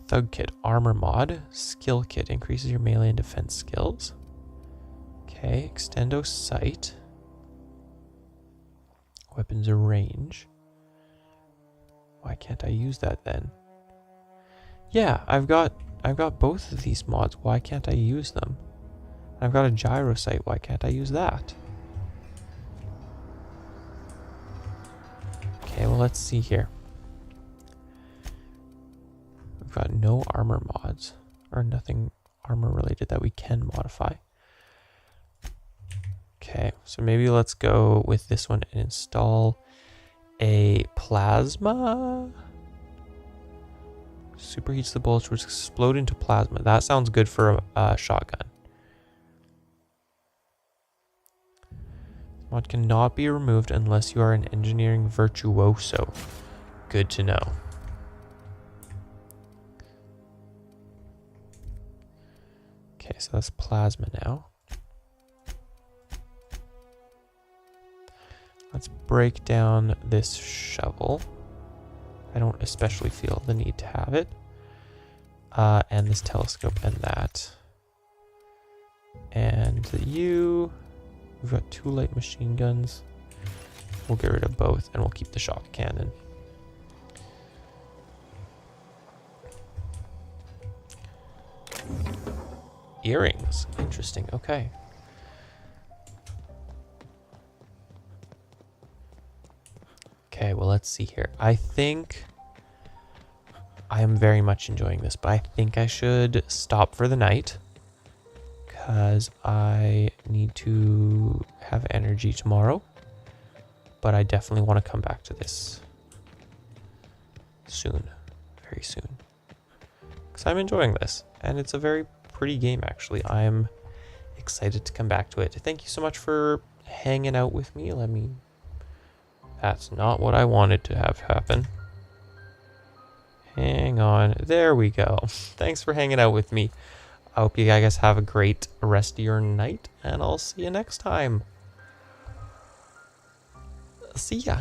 Thug kit, armor mod, skill kit, increases your melee and defense skills. Okay, extendo sight. Weapons range. Why can't I use that then? Yeah, I've got I've got both of these mods. Why can't I use them? I've got a gyro sight. Why can't I use that? Okay, well, let's see here. We've got no armor mods, or nothing armor related that we can modify. Okay, so maybe let's go with this one and install a plasma. Superheats the bullets which explode into plasma. That sounds good for a shotgun. Mod cannot be removed unless you are an engineering virtuoso. Good to know. Okay, so that's plasma now. Let's break down this shovel. I don't especially feel the need to have it. And this telescope and that. And you... We've got 2 light machine guns. We'll get rid of both and we'll keep the shock cannon. Earrings. Interesting. Okay. Okay, well, let's see here. I think I am very much enjoying this, but I think I should stop for the night because I need to have energy tomorrow, but I definitely want to come back to this soon, very soon, because I'm enjoying this, and it's a very pretty game, actually. I'm excited to come back to it. Thank you so much for hanging out with me. That's not what I wanted to have happen. Hang on. There we go. Thanks for hanging out with me. I hope you guys have a great rest of your night, and I'll see you next time. See ya.